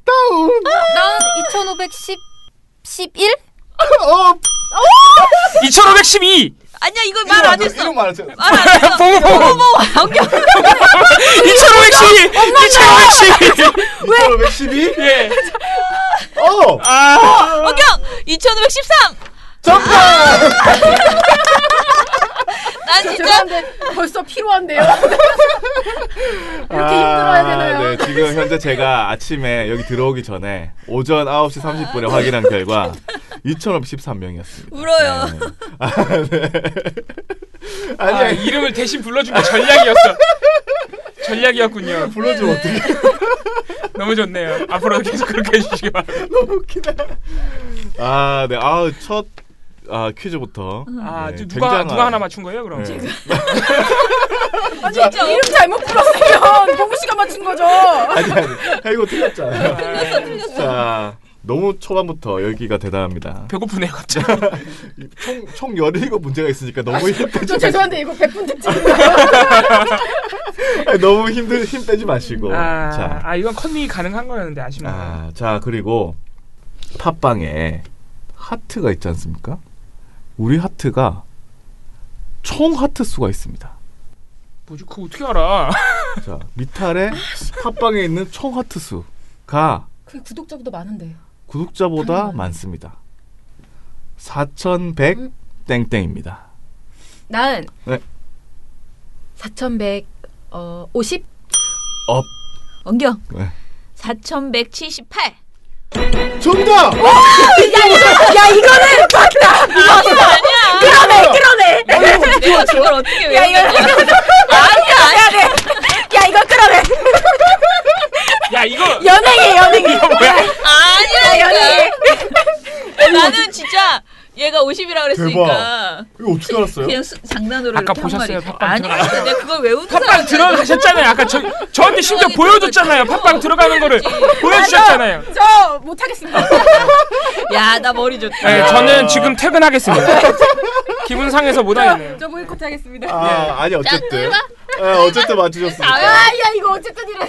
다운. 나는 2,511. 2,512. 아니야 이거 말 안 했어. 이름 말했어요. 말 안 했어. 봉우. 안경. 2,512. 2,512? 예. 안경. 2,513. 정답. 난 진짜 죄송한데 벌써 피로한데요. 이렇게 힘들어야 되나요? 네, 지금 현재 제가 아침에 여기 들어오기 전에 오전 9시 30분에 확인한 결과 2,513명이었습니다. 울어요. 네. 아니, 이름을 대신 불러준 게 전략이었어. 전략이었군요. 불러주면 어떡해. 너무 좋네요. 앞으로 계속 그렇게 해주시기 바랍니다. 너무 웃기다. 네. 첫 퀴즈부터. 네, 누가 하나 맞춘 거예요, 그럼? 네. 진짜 이름 잘못 불렀으면 봉우 씨가 맞춘 거죠. 아니. 이거 틀렸잖아요. 틀렸어. 자, 너무 초반부터 열기가 대단합니다. 배고프네요, 갑자기. 총 17문제가 있으니까 너무 힘 빼지 저 죄송한데 이거 100분 특집. 너무 힘 빼지 마시고. 자, 이건 컨닝이 가능한 거였는데 아쉽네요. 자, 그리고 팟빵에 하트가 있지 않습니까? 우리 하트가 총 하트 수가 있습니다. 뭐지? 그거 어떻게 알아? 자, 미탈에 팟빵에 있는 총 하트 수가 그 구독자보다 많은데. 구독자보다 많습니다. 4,100 땡땡입니다. 난 네. 4,150. 안경. 네. 4,178. 정답! 야 이거는 맞다. 이거 아니야. 끌어내. 내가 그걸 어떻게 야, 이거 외우냐? 아니야. 야, 이거 끌어내. 야 이거 연예계. 이거 뭐야? 아니야. 나는 진짜 얘가 50이라 그랬으니까 이거 어떻게 알았어요? 그냥 장난으로 아까 이렇게 한 보셨어요? 말이지. 팟빵 아니, 들어가는 거. 내가 그걸 외우는 팟빵 사람이 들어가셨잖아요. 아까 저한테 심지어 들어가긴 보여줬잖아요. 들어갔지. 팟빵 들어가는 거를 보여주셨잖아요. 저 못하겠습니다. 야, 나 머리 좋다. 네, 저는 지금 퇴근하겠습니다. 기분 상해서 못 하겠네요. 저 보이콧 하겠습니다. 아니 어쨌든 자, 어쨌든 맞추셨습니다. 야, 이거 어쨌든 이래.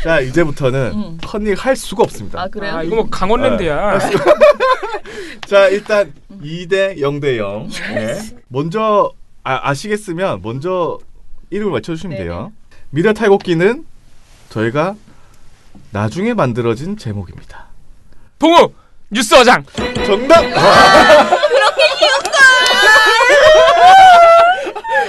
자 이제부터는 컨닝 할 수가 없습니다. 아, 그래요? 아, 이거 뭐 강원랜드야. 자 일단 2대 0대 0. 네. 먼저 아시겠으면 먼저 이름을 맞춰주시면 네네. 돼요. 미래 탈곡기는 저희가 나중에 만들어진 제목입니다. 봉우 뉴스 어장. 정답.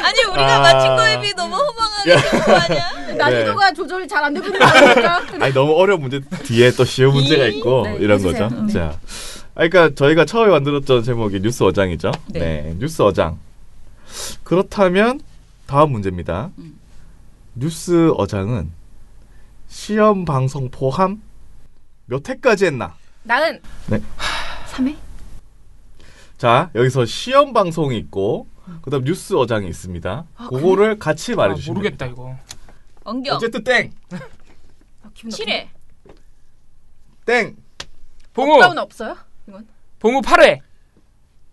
아니, 우리가 맞힌 거에 비해 너무 허망하게 생긴 거 아니야? 난이도가 조절이 잘 안 되고 있는 거 아닙니까? 아니 너무 어려운 문제 뒤에 또 쉬운 문제가 있고 네, 이런 해주세요. 거죠. 자, 그러니까 저희가 처음에 만들었던 제목이 뉴스 어장이죠. 네. 네, 뉴스 어장. 그렇다면 다음 문제입니다. 뉴스 어장은 시험 방송 포함 몇 회까지 했나? 나는 네. 3회? 자, 여기서 시험 방송이 있고 그다음 뉴스 어장이 있습니다. 그거를 같이 말해주시면 모르겠다 됩니다. 이거. 엉겨. 어쨌든 땡, 7회. 땡, 봉우 다운 없어요? 이건? 봉우 8회.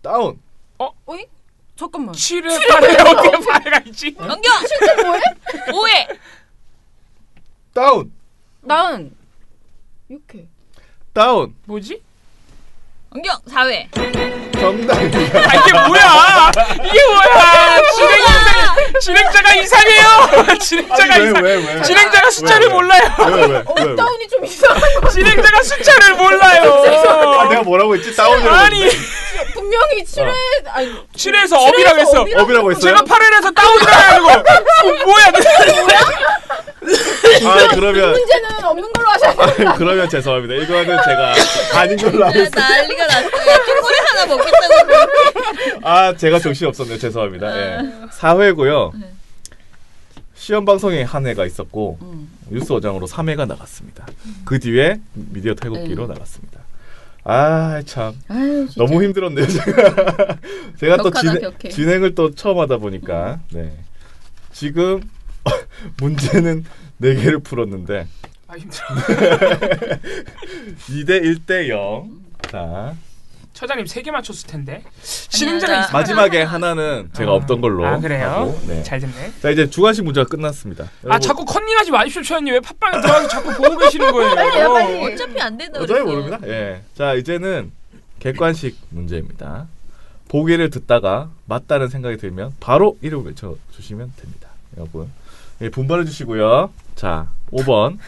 다운, 어이? 잠깐만. 7회 8회 어떻게 8회가 있지? 엉겨. 7.5회? 5회. 다운, 나는 6회. 다운. 뭐지? 엉겨. 4회. 정답입니다. 아 이게 뭐야? 이게 뭐야? 진행자가 이상해요. 진행자가 아니, 이상. 왜? 진행자가 숫자를 왜? 몰라요. 왜? 다운이 좀 이상한 거. 진행자가 숫자를 몰라요. 아, 내가 뭐라고 했지? 다운이라고 아니 분명히 7회 아니 7회에서 업이라고 했어. 업이라고 했어요? 제가 8회에서 다운이라고 해가지고 뭐야? 아, 그러면 문제는 없는 걸로 하셔야 돼요. 그러면 죄송합니다. 이거는 제가 아닌 걸로 야, 하겠습니다. 난리가 났어. 야, 초콜릿 하나 먹겠다고. 아, 제가 정신이 없었네요. 죄송합니다. 예. 4회고요. 시험 방송에 한 회가 있었고 뉴스 어장으로 3회가 나갔습니다. 그 뒤에 미디어 탈곡기로 나갔습니다. 아, 참. 아유, 진짜. 너무 힘들었네요. 제가 또 격하다, 격해. 진행을 또 처음 하다 보니까 네. 지금 문제는 4개를 풀었는데 아 힘들어. 2대 1대 0. 자, 처장님 3개 맞췄을 텐데. 나- 진행자가 이상. 마지막에 하나는 제가 없던 걸로 아 그래요? 하고, 네. 잘 됐네. 자, 이제 주관식 문제가 끝났습니다. 아 여러분, 자꾸 컨닝하지 마십시오, 처장님. 왜 팟빵에 들어가서 자꾸 보고 계시는 거예요? 빨리. 어차피 안 된다 어차피 그랬어. 모릅니다. 예. 자, 이제는 객관식 문제입니다. 보기를 듣다가 맞다는 생각이 들면 바로 이름을 외쳐 주시면 됩니다. 여러분. 예, 분발해 주시고요. 자, 5번.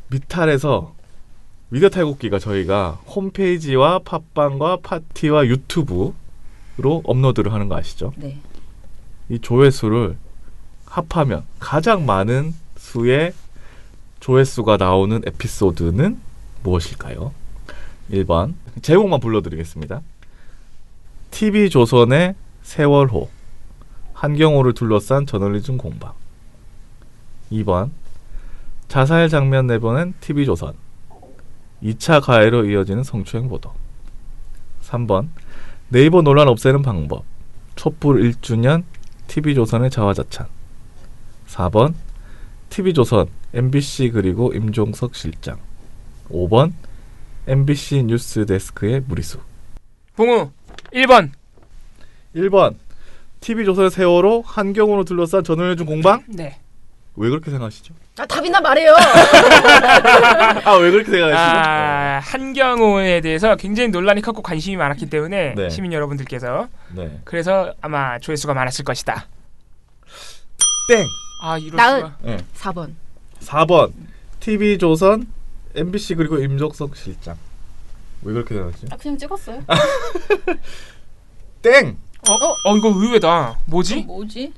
미탈에서 미디어 탈곡기가 저희가 홈페이지와 팟빵과 파티와 유튜브로 업로드를 하는 거 아시죠? 네. 이 조회수를 합하면 가장 많은 수의 조회수가 나오는 에피소드는 무엇일까요? 1번 제목만 불러드리겠습니다. TV조선의 세월호 한경호를 둘러싼 저널리즘 공방. 2번 자살 장면 내보낸 TV조선 2차 가해로 이어지는 성추행 보도. 3번 네이버 논란 없애는 방법 촛불 1주년 TV조선의 자화자찬. 4번 TV조선 MBC 그리고 임종석 실장. 5번 MBC 뉴스 데스크의 무리수. 봉우 1번. 1번 TV조선의 세월호 한경호로 둘러싼 저널리즘 공방. 네. 왜 그렇게 생각하시죠? 아, 답이나 말해요. 아, 왜 그렇게 생각하시죠? 한경호에 대해서 굉장히 논란이 컸고 관심이 많았기 때문에 네. 시민 여러분들께서 네. 그래서 아마 조회수가 많았을 것이다. 땡. 아 이럴 나은. 수가. 네. 4번. 4번 TV조선 MBC 그리고 임종석 실장. 왜 그렇게 생각하시죠? 아, 그냥 찍었어요. 땡. 이거 의외다. 뭐지? 뭐지?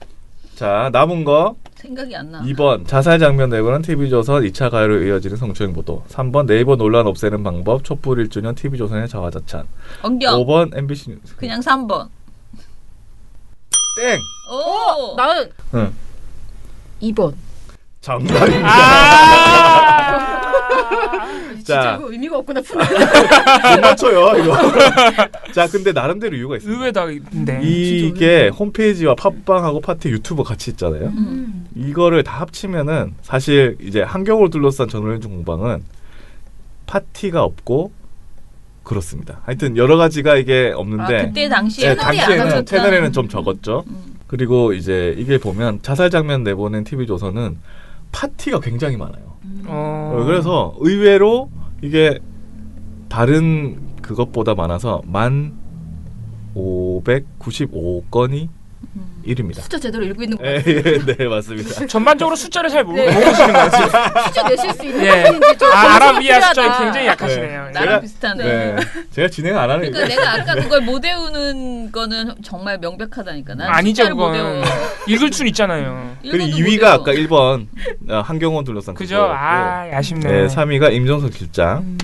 자, 남은 거 생각이 안 나. 2번 자살 장면 내고는 TV조선 2차 가요로 이어지는 성추행 보도. 3번 네이버 논란 없애는 방법 촛불 1주년 TV조선의 자화자찬. 엉경. 5번 MBC 뉴스. 그냥 3번. 땡. 오. 나는 응. 2번. 정답입니다. 진짜 자. 이거 의미가 없구나. 푸는. 못 맞춰요 이거. 자, 근데 나름대로 이유가 있어요. 의외다인데. 이게 홈페이지와 팟빵하고 파티 유튜브 같이 있잖아요. 이거를 다 합치면은 사실 이제 한경을 둘러싼 전원일중 공방은 파티가 없고 그렇습니다. 하여튼 여러 가지가 이게 없는데 그때 당시에 네, 당시에는 채널에는 좀 적었죠. 그리고 이제 이게 보면 자살 장면 내보낸 TV조선은 파티가 굉장히 많아요. 그래서 의외로 이게 다른 그것보다 많아서 1595건이 1위입니다. 숫자 제대로 읽고 있는 거 네, 네, 맞습니다. 전반적으로 숫자를 잘 모르시는 네. 것 같아요. 숫자 내실 수 있는 예. 분인지 좀 아라비아 필요하다. 숫자에 굉장히 약하시네요. 네. 나랑 비슷하네. 네, 제가 진행 안 하는 그러니까 내가 아까 그걸 못 외우는 거는 정말 명백하다니까. 난 아니죠, 숫자를 못 그건. 외워. 읽을 순 있잖아요. 그리고 읽어도 2위가 못 외워. 아까 1번 한경원 둘러싼 그죠? 그거였고, 아, 아쉽네. 네, 3위가 임종석 실장.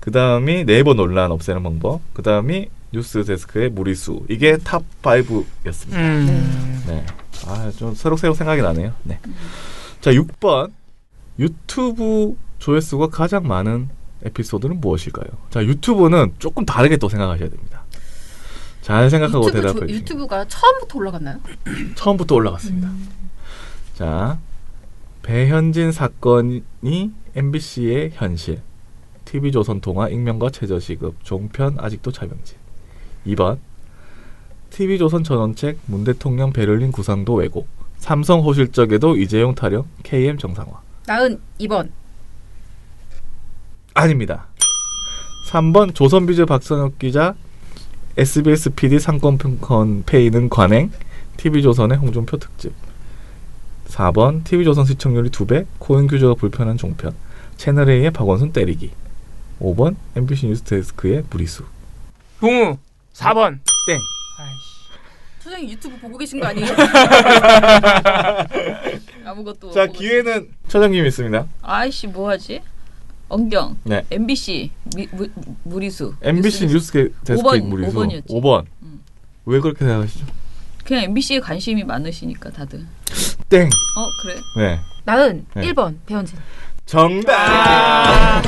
그다음이 네이버 논란 없애는 방법. 그다음이 뉴스 데스크의 무리수. 이게 탑 5였습니다. 네. 아, 좀 새록새록 생각이 나네요. 네. 자, 6번. 유튜브 조회수가 가장 많은 에피소드는 무엇일까요? 자, 유튜브는 조금 다르게 또 생각하셔야 됩니다. 잘 생각하고 대답해 주세요. 유튜브가 처음부터 올라갔나요? 처음부터 올라갔습니다. 자, 배현진 사건이 MBC의 현실. TV조선 통화 익명과 최저시급 종편 아직도 자명진. 2번 TV조선 전원책 문 대통령 베를린 구상도 왜곡. 삼성 호실적에도 이재용 타령 KM 정상화. 나은 2번. 아닙니다. 3번 조선비즈 박선혁 기자 SBS PD 상권평건 페이는 관행 TV조선의 홍준표 특집. 4번 TV조선 시청률이 2배 코인 규제가 불편한 종편 채널A의 박원순 때리기. 5번 MBC 뉴스데스크의 무리수. 동우 4번. 땡. 아이씨. 소장님 유튜브 보고 계신 거 아니에요? 아무것도. 자, 못 기회는 처장님이 있습니다. 아이씨 뭐하지? 엉경. 네. MBC 무리수. MBC 뉴스데스크의 5번, 무리수. 5번이었지. 5번. 왜 그렇게 생각하시죠? 그냥 MBC에 관심이 많으시니까 다들. 땡. 그래? 네. 나은 네. 1번 배현진. 정답.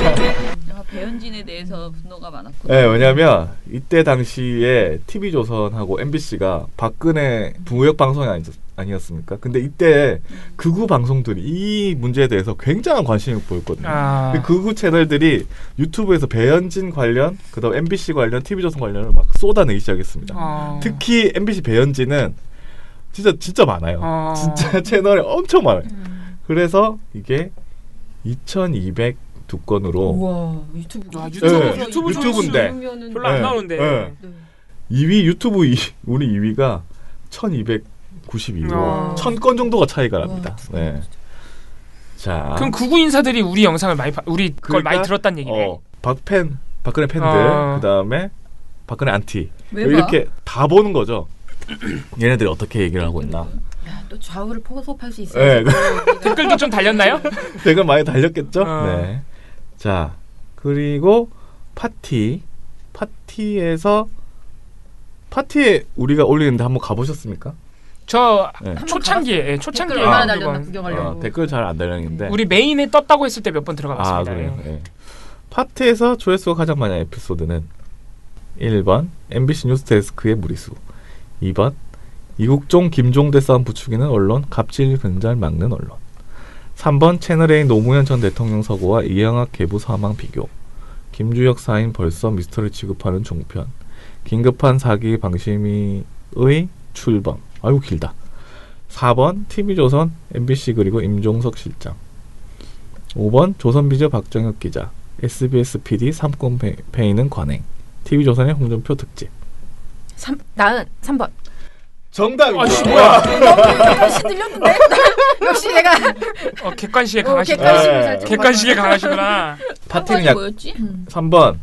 배현진에 대해서 분노가 많았구나. 네, 왜냐면 이때 당시에 TV조선하고 MBC가 박근혜 무역 방송이 아니었습니까? 근데 이때 극우 방송들이 이 문제에 대해서 굉장한 관심을 보였거든요. 그 극우 채널들이 유튜브에서 배현진 관련, 그다음 MBC 관련, TV조선 관련을 막 쏟아내기 시작했습니다. 특히 MBC 배현진은 진짜 많아요. 진짜 채널이 엄청 많아요. 그래서 이게 2,202건으로 우와 유튜브가. 유튜브인데 별로 안 나오는데. 네. 2위 유튜브 우리 2위가 1,292. 1,000건 정도가 차이가 납니다. 네. 자. 그럼 구구 인사들이 우리 영상을 우리 걸 많이 들었단 얘기네. 박근혜 팬들, 그다음에 박근혜 안티. 왜 이렇게 다 보는 거죠. 얘네들이 어떻게 얘기를 하고 있나. 야, 또 좌우를 포섭할 수 있어요. 네. 댓글도 좀 달렸나요? 댓글 많이 달렸겠죠? 네. 자, 그리고 파티에 우리가 올리는데 한번 가보셨습니까? 저 네. 초창기에 댓글 얼마나 달렸나 구경하려고. 댓글 잘 안 달렸는데. 우리 메인에 떴다고 했을 때 몇 번 들어가 봤습니다. 그래요? 네. 파티에서 조회수가 가장 많은 에피소드는 1번 MBC 뉴스데스크의 무리수. 2번 이국종 김종대 싸움 부추기는 언론 갑질 근절 막는 언론. 3번 채널A 노무현 전 대통령 서거와 이영학 계부 사망 비교. 김주혁 사인 벌써 미스터리 취급하는 종편. 긴급한 사기 방심위의 출범. 아이고 길다. 4번 TV조선 MBC 그리고 임종석 실장. 5번 조선비즈 박정혁 기자 SBS PD 삼권 페이는 관행. TV조선의 홍준표 특집. 나은 3번. 정답입니다. 아씨 뭐야? 역시 들렸는데? 역시 내가 객관식에 강하시구나. 객관식으로 살짝 객관식에 강하시구나. 파티는 약 뭐였지? 3번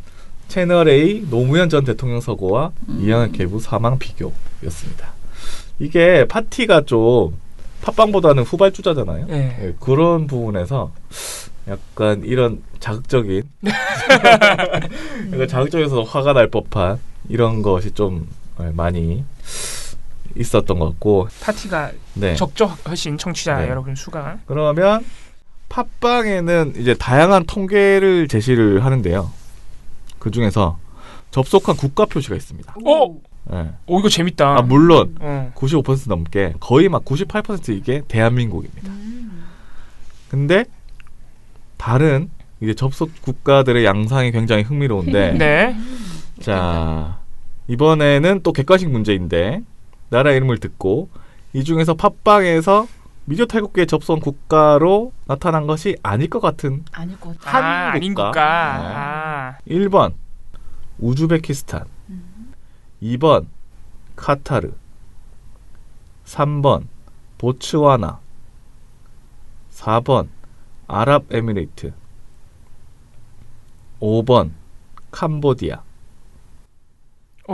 채널A 노무현 전 대통령 서거와 이영학 계부 사망 비교였습니다. 이게 파티가 좀 팟빵보다는 후발주자잖아요. 네. 예, 그런 부분에서 약간 이런 자극적인 자극적에서 화가 날 법한 이런 것이 좀 많이 있었던 것 같고 파티가 네. 적죠 훨씬 청취자 네. 여러분 수가. 그러면 팟빵에는 이제 다양한 통계를 제시를 하는데요. 그 중에서 접속한 국가 표시가 있습니다. 오 이거 재밌다. 물론 95% 넘게 거의 막 98% 이게 대한민국입니다. 근데 다른 이제 접속 국가들의 양상이 굉장히 흥미로운데 네. 자 이번에는 또 객관식 문제인데 나라 이름을 듣고 이 중에서 팟빵에서 미디어 탈곡기에 접속한 국가로 나타난 것이 아닐 것 같은 아닐 것 같아. 아닌 국가. 1번 우즈베키스탄 2번 카타르 3번 보츠와나 4번 아랍에미레이트 5번 캄보디아.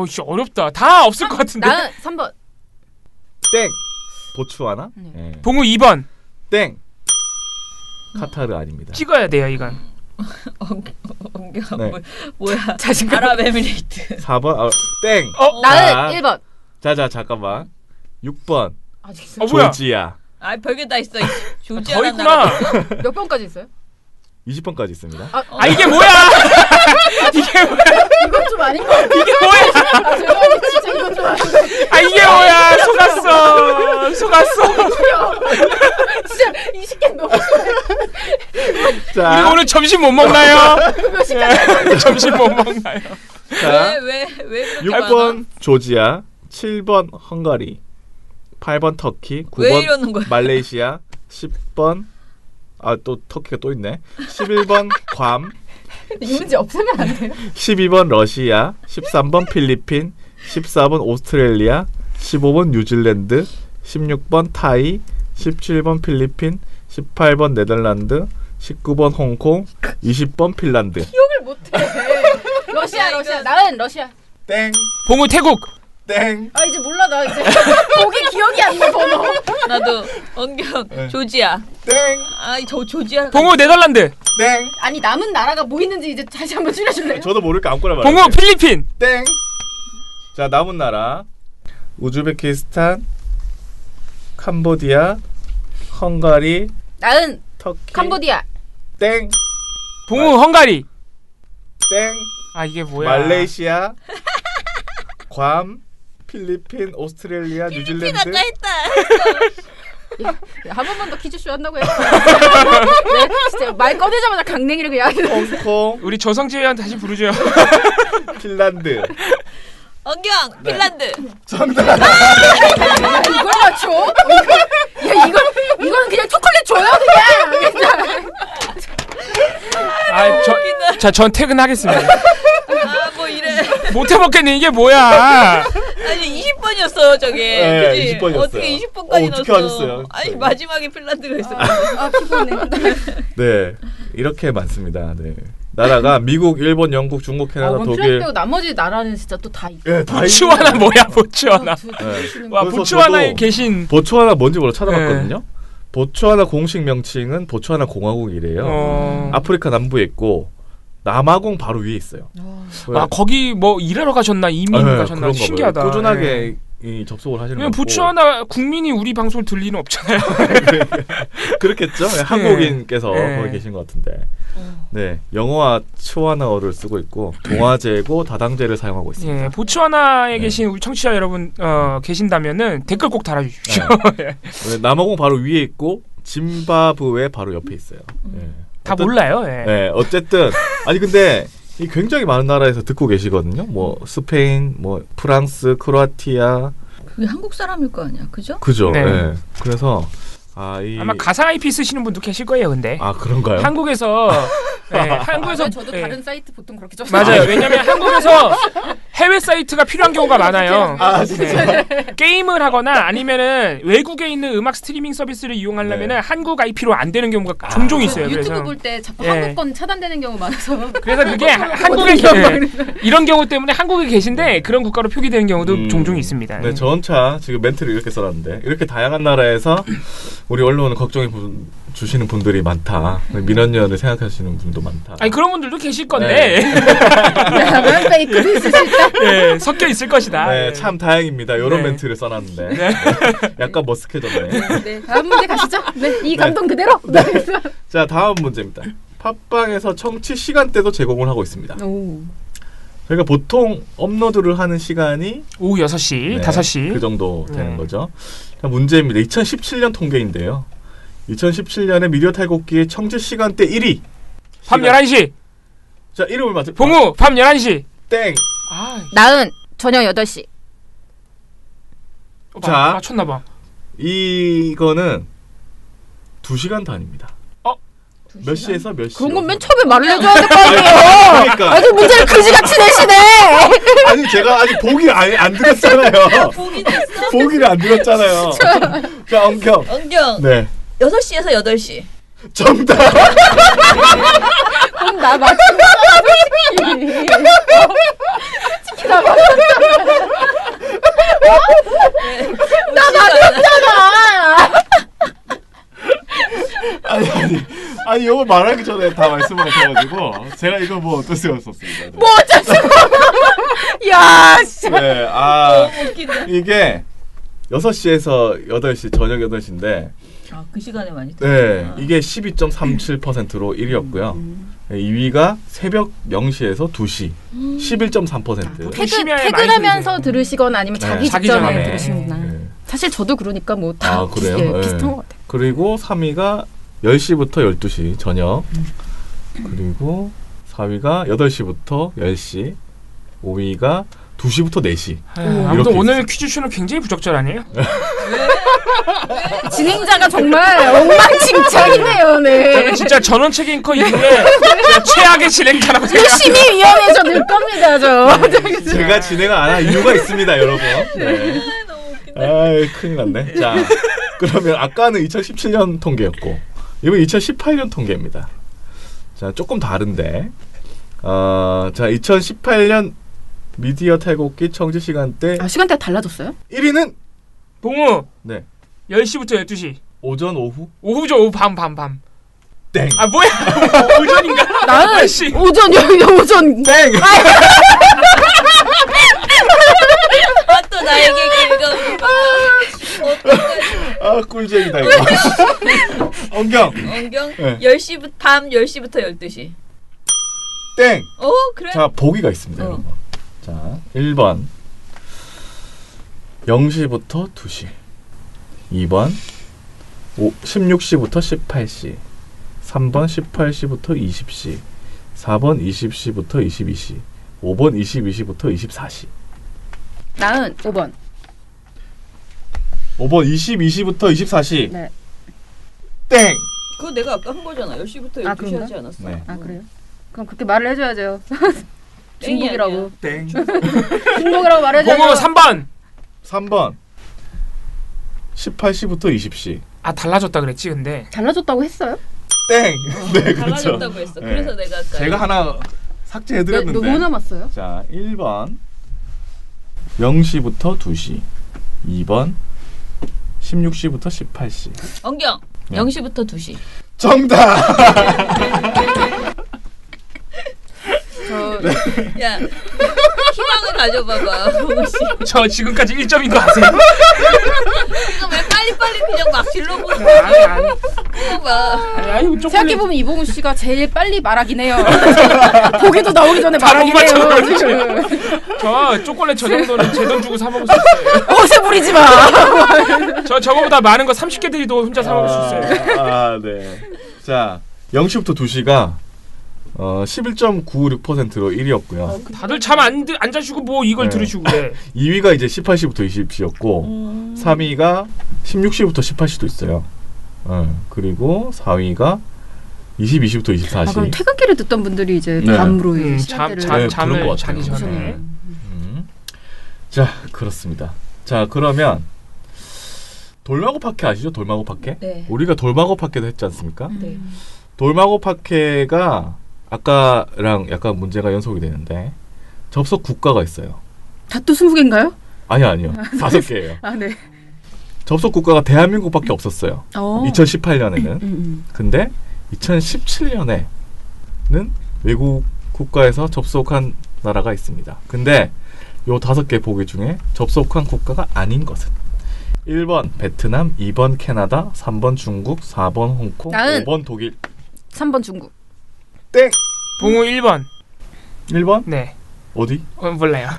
진짜 어렵다. 다 없을 것 같은데. 나는 3번. 땡. 보츠와나? 네. 네. 봉우 2번. 땡. 카타르 아닙니다. 찍어야 돼요, 이건. 엉겨 네. 뭐야? 자신감. 아랍에미레이트. 4번. 땡. 나는 1번. 자, 잠깐만. 6번. 아직 뭐야? 조지아. 별게 다 있어. 더 조지아라는 있구나. 몇 번까지 있어요? 20번까지 있습니다. 이게 뭐야? 이게 뭐야? 이건 좀 아닌 것 같아. 이게 뭐야? 죄송한데 진짜 이건 좀 아닌 것 같아. 이게 뭐야? 속았어. 진짜 20개 넘어. 자, 우리 오늘 점심 못 먹나요? 몇 시까지? 점심 못 먹나요? 자, 왜 그렇게 6번 조지아, 7번 헝가리, 8번 터키, 왜 9번 이러는 거야? 말레이시아, 10번 또 터키가 또 있네. 11번 괌, 이 문제 없애면 안 돼요? 12번 러시아, 13번 필리핀, 14번 오스트레일리아, 15번 뉴질랜드, 16번 타이, 17번 필리핀, 18번 네덜란드, 19번 홍콩, 20번 핀란드. 기억을 못해. 러시아. 나는 러시아. 땡. 봉우 태국. 땡. 이제 몰라 나 이제. 거기 기억이 안 나 번호. 나도 엉경 네. 조지아. 땡. 저 조지아. 봉우 네덜란드. 땡. 아니 남은 나라가 뭐 있는지 이제 다시 한번 줄여줄래요? 저도 모르니까 아무거나 말할게요. 봉우 필리핀. 땡. 자, 남은 나라. 우즈베키스탄, 캄보디아, 헝가리, 나는 터키. 캄보디아. 땡. 봉우 헝가리. 땡. 이게 뭐야? 말레이시아, 괌, 필리핀, 오스트레일리아, 뉴질랜드. 아까 했다. 한 번만 더 퀴즈쇼 한다고 해요. 네, 진짜 말 꺼내자마자 강냉이를 그냥. 홍콩, 우리 조성지회원 다시 부르죠. 핀란드. 엉경 핀란드. 정답. 이걸 맞춰? 이건 그냥 초콜릿 줘요 그냥. 전 퇴근하겠습니다. 뭐 이래. 못 해먹겠네. 이게 뭐야? 아니 20번이었어 저게. 네, 그치? 20번이었어요. 어떻게 20번까지 어떻게 넣었어? 하셨어요? 아니 마지막에 핀란드가 있어. 피곤해. 네, 이렇게 많습니다. 네. 나라가 미국, 일본, 영국, 중국, 캐나다, 독일. 빼고 나머지 나라는 진짜 또 다 있고. 예, 다 보츠와나 뭐야? 보츠와나. 와 그래서 보츠와나에 저도 계신. 보츠와나 뭔지 몰라 찾아봤거든요. 보츠와나 공식 명칭은 보츠와나 공화국이래요. 아프리카 남부에 있고 남아공 바로 위에 있어요. 거기 뭐 일하러 가셨나 이민 가셨나 그런가 신기하다. 봐요. 꾸준하게 이 접속을 하시는 거고. 보츠와나 국민이 우리 방송을 들 리는 없잖아요. 그렇겠죠. 한국인께서 네. 거기 계신 것 같은데. 네, 영어와 츠와나어를 쓰고 있고 동화제고 다당제를 사용하고 있습니다. 예, 보츠와나에 네. 계신 우리 청취자 여러분 계신다면은 댓글 꼭 달아주십시오. 네, 남아공 바로 위에 있고 짐바브웨 바로 옆에 있어요. 네. 다 몰라요. 예. 네, 어쨌든 아니 근데 이 굉장히 많은 나라에서 듣고 계시거든요. 뭐 스페인, 뭐 프랑스, 크로아티아. 그게 한국 사람일 거 아니야, 그죠? 그죠. 네. 네. 그래서 아마 가상 IP 쓰시는 분도 계실 거예요. 근데 그런가요? 한국에서 한국에서 저도 다른 사이트 보통 그렇게 좀. 맞아요. 왜냐면 한국에서 해외 사이트가 필요한 경우가 많아요. 아, 진짜. 네. 게임을 하거나 아니면은 외국에 있는 음악 스트리밍 서비스를 이용하려면은 네. 한국 IP로 안 되는 경우가 종종 있어요. 유튜브 그래서 볼 때 자꾸 예. 한국권 차단되는 경우 많아서. 그래서 그게 한국에 이런 경우 때문에 한국에 계신데 그런 국가로 표기되는 경우도 종종 있습니다. 네, 저 혼자 지금 멘트를 이렇게 써놨는데 이렇게 다양한 나라에서 우리 언론은 걱정해 주시는 분들이 많다. 민원연을 생각하시는 분도 많다. 아니 그런 분들도 계실 건데 그런 페이크도 있을 수 있다. 네, 섞여 있을 것이다. 네, 참 다행입니다. 이런 네. 멘트를 써놨는데 네. 약간 머쓱해졌네. 네, 다음 문제 가시죠. 네, 이 감동 그대로. 네. 자, 다음 문제입니다. 팟빵에서 청취 시간대도 제공을 하고 있습니다. 오. 저희가 보통 업로드를 하는 시간이 오후 6시, 5시 그 정도 되는 네. 거죠. 자, 문제입니다. 2017년 통계인데요. 2017년에 미디어 탈곡기의 청취 시간대 1위. 밤 11시. 자, 이름을 맞춰. 봉우 밤 11시. 땡. 아, 나은 저녁 8시. 자. 맞췄나 봐. 이거는 2시간 단위입니다. 몇 시에서 몇 시? 그런 건 맨 처음에 말을 해줘야 될 거 아니에요. 그러니까. 아주 문제를 그지같이 내시네. 아니 제가 아직 보기를 안 드렸잖아요. 보기도 있어. 보기를 안 드렸잖아요. 자, 엉경. 엉경. 네. 6시에서 8시. 정답. 그럼 나 맞춘다. 솔직히 나 맞췄잖아. 아니 이거 말하기 전에 다 말씀을 하셔가지고 제가 이거 뭐 어쩔 수 없었습니다. 네. 뭐 어쩔 수가 없어. 야, 씨. 네, 너무 웃긴다. 이게 6시에서 8시 저녁 8시인데 아, 그 시간에 많이 네, 이게 12.37%로 1위였고요. 2위가 새벽 0시에서 2시 11.3%. 심야에 많이 퇴근하면서 들으세요. 들으시거나 아니면 네. 자기 자기 직전에 전에. 들으시는구나. 네. 사실 저도 그러니까 뭐 다 아, 그래요? 네. 비슷한 것 같아요. 그리고 3위가 10시부터 12시 저녁. 그리고 4위가 8시부터 10시. 5위가 2시부터 4시. 아무튼 이렇게 오늘 있어요. 퀴즈쇼는 굉장히 부적절하네요. 진행자가 정말 엉망진창이네요. 네. 저는 진짜 전원 책 앵커 이후에 제가 최악의 진행자라고 생각합니다. 심의위원회에서 늘 겁니다. 저. 제가 진행을 안 할 이유가 있습니다, 여러분. 네. 너무 웃긴다. 아이, 큰일 났네. 자, 그러면 아까는 2017년 통계였고 이번 2018년 통계입니다. 자, 조금 다른데. 자, 2018년 미디어 탈곡기 청취 시간대 아, 시간대가 달라졌어요? 1위는 봉우 네. 10시부터 12시. 오전 오후 오후죠. 오후 밤. 땡. 아 뭐야? 오전인가? 나는 8시. 오전 오전 땡. 아, 또 나에게 길가. 어떡하지? 아, 꿀잼이다 이거. 엉경. 엉경. 네. 10시부터 밤 10시부터 12시. 땡. 그래? 자, 보기가 있습니다, 여러분. 자, 1번 0시부터 2시. 2번 16시부터 18시. 3번 18시부터 20시. 4번 20시부터 22시. 5번 22시부터 24시. 나는 5번. 5번 22시부터 24시. 네. 땡. 그거 내가 아까 한 거잖아. 10시부터 12시 아, 그런가? 하지 않았어? 네. 아, 그래요? 그럼 그렇게 말을 해줘야죠. 땡이 중복이라고. 땡. 중복이라고 말해줘야죠. 봉우 3번. 3번 18시부터 20시. 아 달라졌다 그랬지 근데. 달라졌다고 했어요? 땡. 네, 그렇죠. 달라졌다고 했어. 네. 그래서 내가 아까 제가 하나 삭제해드렸는데. 뭐 남았어요? 자, 1번 0시부터 2시. 2번 16시부터 18시. 엉경. 네. 0시부터 2시. 정답. 야, 희망을 가져봐봐. 봉우씨. 저 지금까지 1점인 거 아세요? 이거 왜 빨리빨리 그냥 막 질러보는 아니. 거 봐. 아니 조금. 생각해보면 이봉훈 씨가 제일 빨리 말하긴 해요. 보기도 나오기 전에 다 말하긴 못 해요. 맞춰요, 지금. 저 초콜릿 저 정도는 제 돈 주고 사 먹을 수 있어요. 옷을 부리지 마. 저 저거보다 많은 거 30개들이도 혼자 사 먹을 수 있어요. 아, 네. 자, 0시부터 2시가 11.96%로 1위였고요. 다들 잠 안 자시고 뭐 이걸 네. 들으시고 그래. 2위가 이제 18시부터 20시였고 3위가 16시부터 18시도 있어요. 그리고 4위가 22시부터 24시. 아, 그럼 퇴근길에 듣던 분들이 이제 네. 밤으로 잠 시간대를 그런 것 잠을 같아요. 자기 전에. 보셨네요. 자, 그렇습니다. 자, 그러면 돌마고 파케 아시죠? 돌마고 파케? 네. 우리가 돌마고 파케도 했지 않습니까? 네. 돌마고 파케가 아까랑 약간 문제가 연속이 되는데 접속 국가가 있어요. 다 또 20개인가요? 아니요. 5개예요. 아, 네. 접속 국가가 대한민국밖에 없었어요. 2018년에는. 근데 2017년에는 외국 국가에서 접속한 나라가 있습니다. 근데 요 5개 보기 중에 접속한 국가가 아닌 것은 1번 베트남, 2번 캐나다, 3번 중국, 4번 홍콩, 나은. 5번 독일. 3번 중국. 땡! 봉우 1번. 1번? 네. 어디? 몰라요.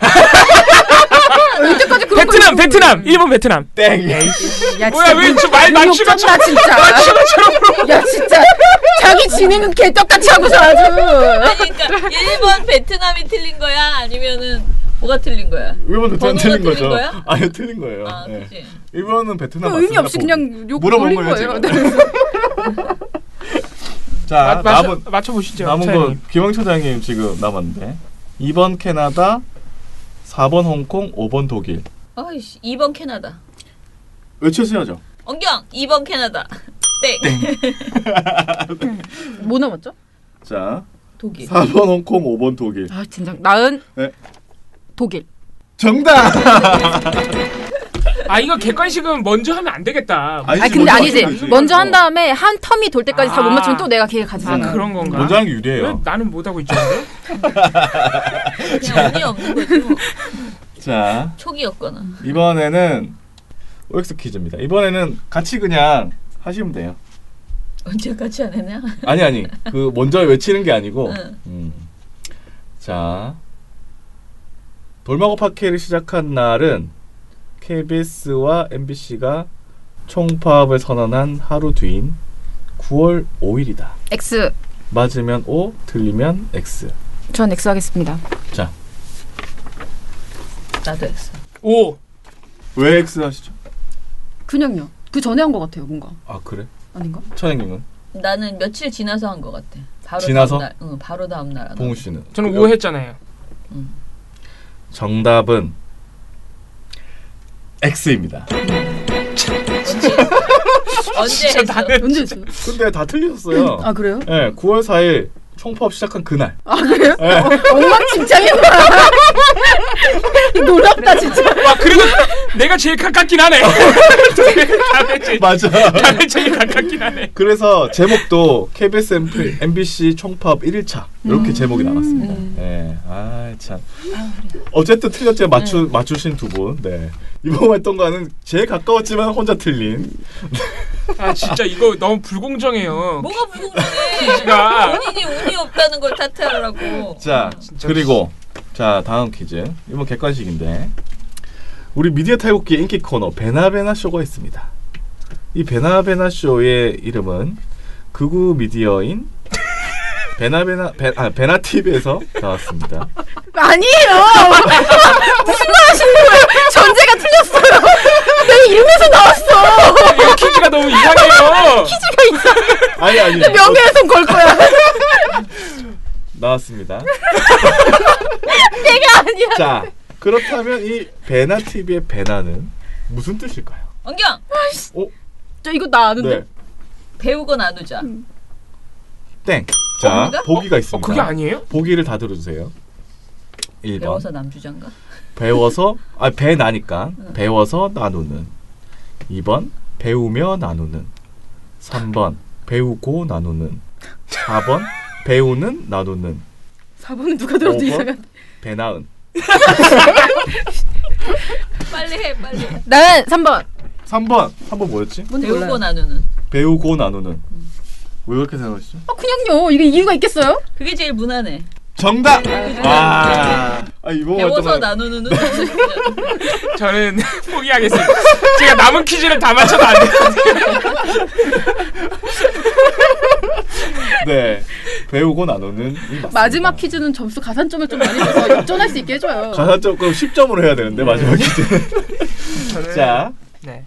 언제까지 그런 베트남, 베트남. 1번 베트남. 땡! 야, 뭐야, 왜 말 맞추고 나 진짜. 야, 진짜. 자기 진행은 개떡같이 하고서 아주. 아니 그러니까 1번 베트남이 틀린 거야? 아니면은 뭐가 틀린 거야? 1번 베트남 번호가 틀린 틀린 거죠? 거야? 아니요, 틀린 거예요. 아, 네. 그치. 1번은 베트남 의미 맞습니다. 없이 그냥 욕 물어본 돌린 거예요, 거예요. 제가. 자, 맞춰보시죠. 남은 거 김영 차장님 지금 남았는데 2번 캐나다, 4번 홍콩, 5번 독일. 아이씨 2번 캐나다. 외쳐셔야죠. 엉경 2번 캐나다. 땡. 뭐 남았죠? 자, 독일. 4번 홍콩, 5번 독일. 아, 진짜. 나은. 네. 독일. 정답! 아, 이거 객관식은 먼저 하면 안 되겠다. 아, 근데 아니지. 먼저 한 다음에 한 텀이 돌 때까지 다 못 아. 맞추면 또 내가 기회 가지잖아. 아, 그런 건가? 먼저 하는 게 왜 유리해요. 나는 못하고 있잖아요? 그냥 운이 없는 거지 뭐. 자, 촉이었거나. 이번에는 OX 퀴즈입니다. 이번에는 같이 그냥 하시면 돼요. 언제까지 안 했냐? 아니. 그 먼저 외치는 게 아니고. 응. 자, 돌마고 파케를 시작한 날은 KBS와 MBC가 총파업을 선언한 하루 뒤인 9월 5일이다. X. 맞으면 O, 틀리면 X. 전 X 하겠습니다. 자, 나도 했어. 5. 왜 X 하시죠? 그냥요. 그 전에 한 것 같아요, 뭔가. 아, 그래? 아닌가? 천행님은? 나는 며칠 지나서 한 것 같아. 바로 지나서? 다음 날. 응, 바로 다음 날. 봉우 씨는? 저는 5 했잖아요. 정답은 X입니다. 언제 진짜 했어? 나는 언제 했어요? 근데 다 틀리셨어요. 아, 그래요? 네, 9월 4일 총파업 시작한 그날. 아, 그래요? 네. 엉망진창이구나. 놀랍다, 진짜. 와, 그래도 내가 제일 가깝긴 하네. 맞아. 다들 제일 가깝긴 하네. 그래서 제목도 KBS MBC 총파업 1일차 이렇게 제목이 나왔습니다. 네. 아, 참. 어쨌든 틀렸죠. 맞추신 두 분. 네. 이번 활동과는 제일 가까웠지만 혼자 틀린. 아, 진짜 이거 너무 불공정해요. 뭐가 불공정해? 퀴즈가. 본인이 운이 없다는 걸 탓하라고. 자, 그리고 자, 다음 퀴즈. 이번 객관식인데 우리 미디어 탈곡기 인기 코너 베나베나 쇼가 있습니다. 이 베나베나 쇼의 이름은 극우 미디어인 베나 TV에서 나왔습니다. 아니에요. 무슨 말 하시는 거예요? 전제가 틀렸어요. 내 이름에서 나왔어. 이거 퀴즈가 너무 이상해요. 아니. 명예훼손 걸 거야. 나왔습니다. 내가 아니야. 자, 그렇다면 이 베나 TV의 베나는 무슨 뜻일까요? 엉경 저 이거 나 아는데. 네, 배우고 나누자. 땡. 자, 보기가? 보기가 있습니다. 그게 아니에요? 보기를 다 들어주세요. 1번 배워서 남주장가? 배워서 배나니까 배워서 나누는. 2번 배우며 나누는. 3번 배우고 나누는. 4번 배우는 나누는. 4번은 누가 들어도 5번 이상한. 배나은. 빨리 해 빨리. 나는 3번. 3번 뭐였지? 뭔지 배우고 몰라요. 나누는. 배우고 나누는. 왜 그렇게 생각하시죠? 그냥요. 이게 이유가 있겠어요? 그게 제일 무난해. 정답! 이번 배워서 활동은 나누는 은 저는 포기하겠습니다. 제가 남은 퀴즈를 다 맞춰도 안 돼요. 네, 배우고 나누는 이 맞습니다. 마지막 퀴즈는 점수 가산점을 좀 많이 줘서 역전할 수 있게 해줘요. 가산점 그럼 10점으로 해야 되는데 마지막 퀴즈는. 저는 자, 네.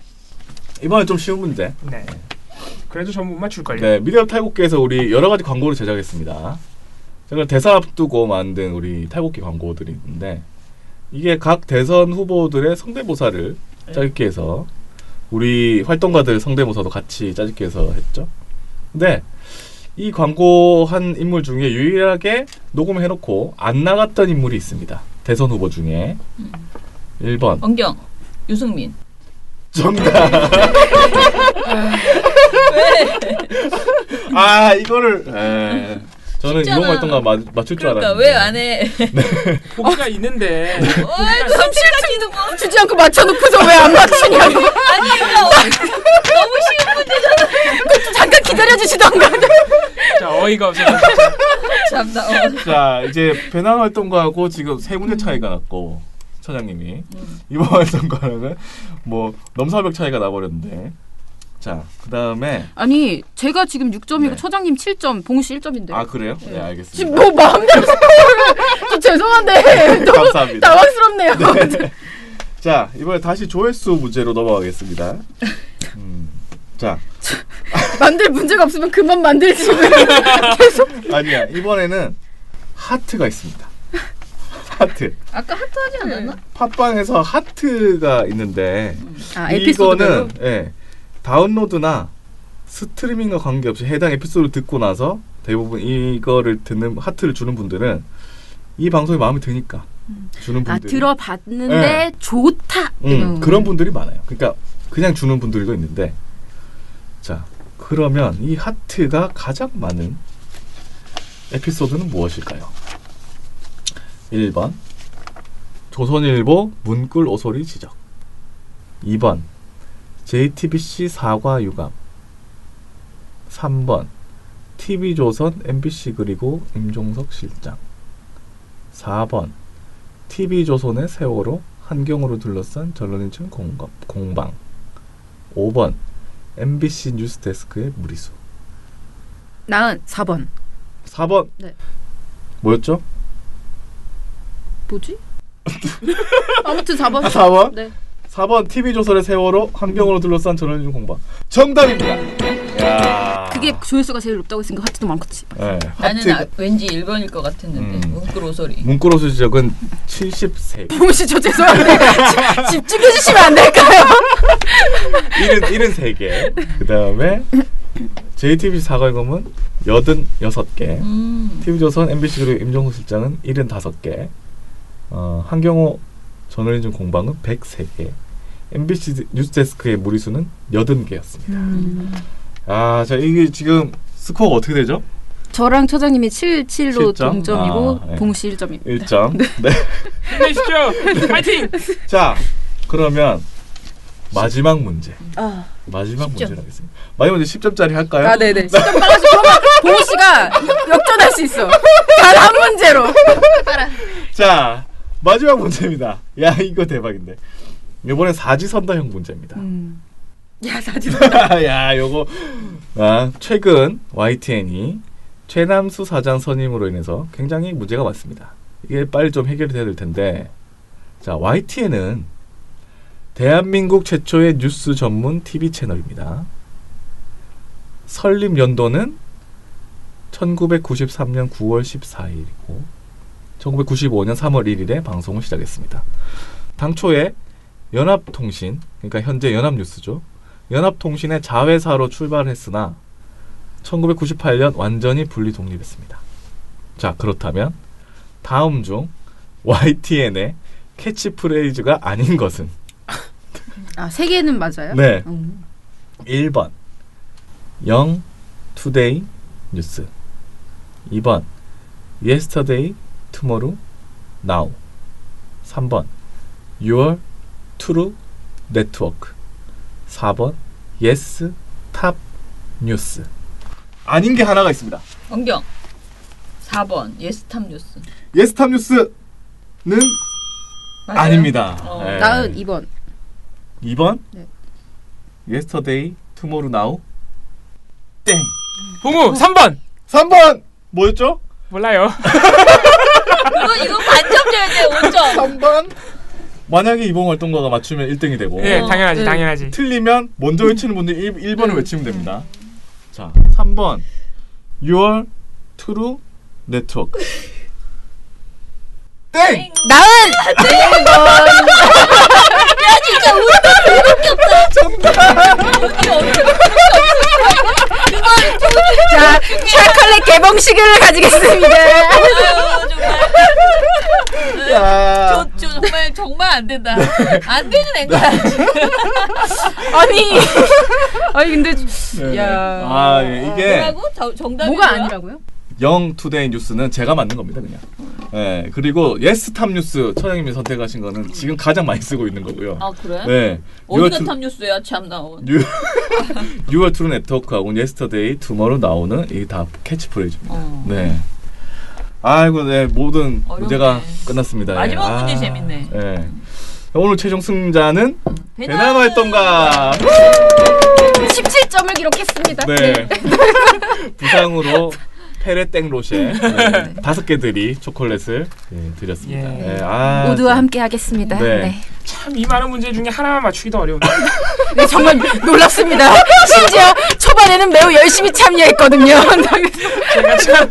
이번엔 좀 쉬운 문제. 네. 그래도 전 못 맞출걸요. 네, 미디어 탈곡기에서 우리 여러 가지 광고를 제작했습니다. 제가 대사 앞두고 만든 우리 탈곡기 광고들이 있는데 이게 각 대선 후보들의 성대모사를 짜깁기 해서 우리 활동가들 성대모사도 같이 짜깁기 해서 했죠. 근데 이 광고한 인물 중에 유일하게 녹음해놓고 안 나갔던 인물이 있습니다. 대선 후보 중에 1번 원경 유승민. 정답. 왜? 아 이거를 저는 쉽잖아. 이번 활동가 맞출 줄 그러니까 알았는데 왜 안 해? 보기가 있는데 아이고 삼칠까지도 뭐 주지 않고 맞춰놓고서 왜 안 맞추냐고. 아니 이거 너무 쉬운 문제잖아. 잠깐 기다려주시던가. 진짜 어이가 없어서 진짜. 참나. 자 이제 배낭 활동가하고 지금 세 문제 차이가 났고 처장님이 이번 활동가는 뭐 넘사벽 차이가 나버렸는데 자 그 다음에 아니 제가 지금 6점이고 네. 처장님 7점, 봉씨 1점인데. 아 그래요? 네 알겠습니다. 지금 뭐 마음대로 저 죄송한데 너무 감사합니다. 당황스럽네요. 네. 자 이번에 다시 조회수 문제로 넘어가겠습니다. 자 만들 문제가 없으면 그만 만들지. 아니야 이번에는 하트가 있습니다. 하트. 아까 하트 하지 않았나? 팟빵에서 하트가 있는데 아 에피소드별로? 이거는 다운로드나 스트리밍과 관계없이 해당 에피소드를 듣고 나서 대부분 이거를 듣는 하트를 주는 분들은 이 방송이 마음에 드니까 주는 아 분들이 들어봤는데 네. 좋다. 그런 분들이 많아요. 그러니까 그냥 주는 분들도 있는데 자 그러면 이 하트가 가장 많은 에피소드는 무엇일까요? 1번 조선일보 문꿀 오소리 지적 2번 JTBC 사과 유감 3번 TV조선 MBC 그리고 임종석 실장 4번 TV조선의 세월호 한경으로 둘러싼 전론인천 공방 5번 MBC 뉴스데스크의 무리수 나은 4번. 4번 네. 뭐였죠? 뭐지? 아무튼 4번. 4번? 네. 4번 TV조선의 세월호 한경으로 둘러싼 전원인천 공방 정답입니다. 야 그게 조회수가 제일 높다고 했으니까 하트도 많겠지. 네, 나는 왠지 1번일 것 같았는데 문구로 소리. 문구로서 지적은 73. 봉씨 저 죄송한데 집중해 주시면 안 될까요? 73개. 그 다음에 JTBC 사과유감은 86개. TV조선 MBC 그리고 임종석 실장은 75개. 한경호 전원인증 공방은 103개. MBC 뉴스데스크의 무리수는 80개였습니다. 아, 자 이게 지금 스코어가 어떻게 되죠? 저랑 처장님이 7로 7점? 동점이고 아, 네. 봉씨 1점입니다. 1점. 네. 힘내십시오. 파이팅. 자, 그러면 마지막 문제. 아, 마지막 10점. 문제를 하겠습니다. 마지막 문제 10점짜리 할까요? 아 네네. 10점 빨아서 그러면 봉씨가 역전할 수 있어. 단 한 문제로. 자, 마지막 문제입니다. 야, 이거 대박인데. 이번엔 사지선다형 문제입니다. 야 사진. 야, 요거 최근 YTN이 최남수 사장 선임으로 인해서 굉장히 문제가 많습니다. 이게 빨리 좀 해결이 돼야 될 텐데. 자, YTN은 대한민국 최초의 뉴스 전문 TV 채널입니다. 설립 연도는 1993년 9월 14일이고 1995년 3월 1일에 방송을 시작했습니다. 당초에 연합통신, 그러니까 현재 연합뉴스죠. 연합통신의 자회사로 출발했으나 1998년 완전히 분리 독립했습니다. 자, 그렇다면 다음 중 YTN의 캐치프레이즈가 아닌 것은? 아, 세 개는 맞아요? 네. 1번 영 투데이 뉴스 2번 yesterday tomorrow now 3번 your true network 4번 yes top 뉴스. 아닌 게 하나가 있습니다. 원경 4번 예스탑 뉴스. yes top 뉴스는 맞아요? 아닙니다. 네. 나은 2번. 2번 네. yesterday tomorrow now 땡. 봉우 3번. 3번 뭐였죠? 몰라요. 이거 반점 줘야 돼. 5점. 3번 만약에 이번 활동가가 맞추면 1등이 되고 예, 당연하지, 네. 당연하지. 틀리면 먼저 외치는 분들이 1번을 외치면 됩니다. 자, 3번 Your True Network 땡! 나은! 야 진짜 우리밖에 자, 샤클렛 개봉식을 가지겠습니다. 야. 정말 안 된다. 안 되는 애가. 아니 근데 네. 야. 이게 뭐라고? 정답이 뭐가 뭐야? 아니라고요? 영투데이 뉴스는 제가 만든 겁니다, 그냥. 네, 그리고 예스탑 뉴스 처장님이 선택하신 거는 지금 가장 많이 쓰고 있는 거고요. 아 그래? 네. 어디가 탑뉴스야 참 나온. 유월 트루 네트워크하고 예스터데이, 투모로우 나오는 이게 다 캐치프레이즈입니다. 네. 아이고, 네, 모든 어렵네. 문제가 끝났습니다. 마지막 문제 재밌네. 네. 오늘 최종 승자는 배낭 활동가. 17점을 기록했습니다. 네. 부상으로 페레땡 로쉐 5개 들이 초콜릿을 드렸습니다. 예. 네, 모두와 함께 하겠습니다. 네. 네. 참 이 많은 문제 중에 하나만 맞추기도 어려운데. 네, 정말 놀랍습니다. 심지어 초반에는 매우 열심히 참여했거든요. 제가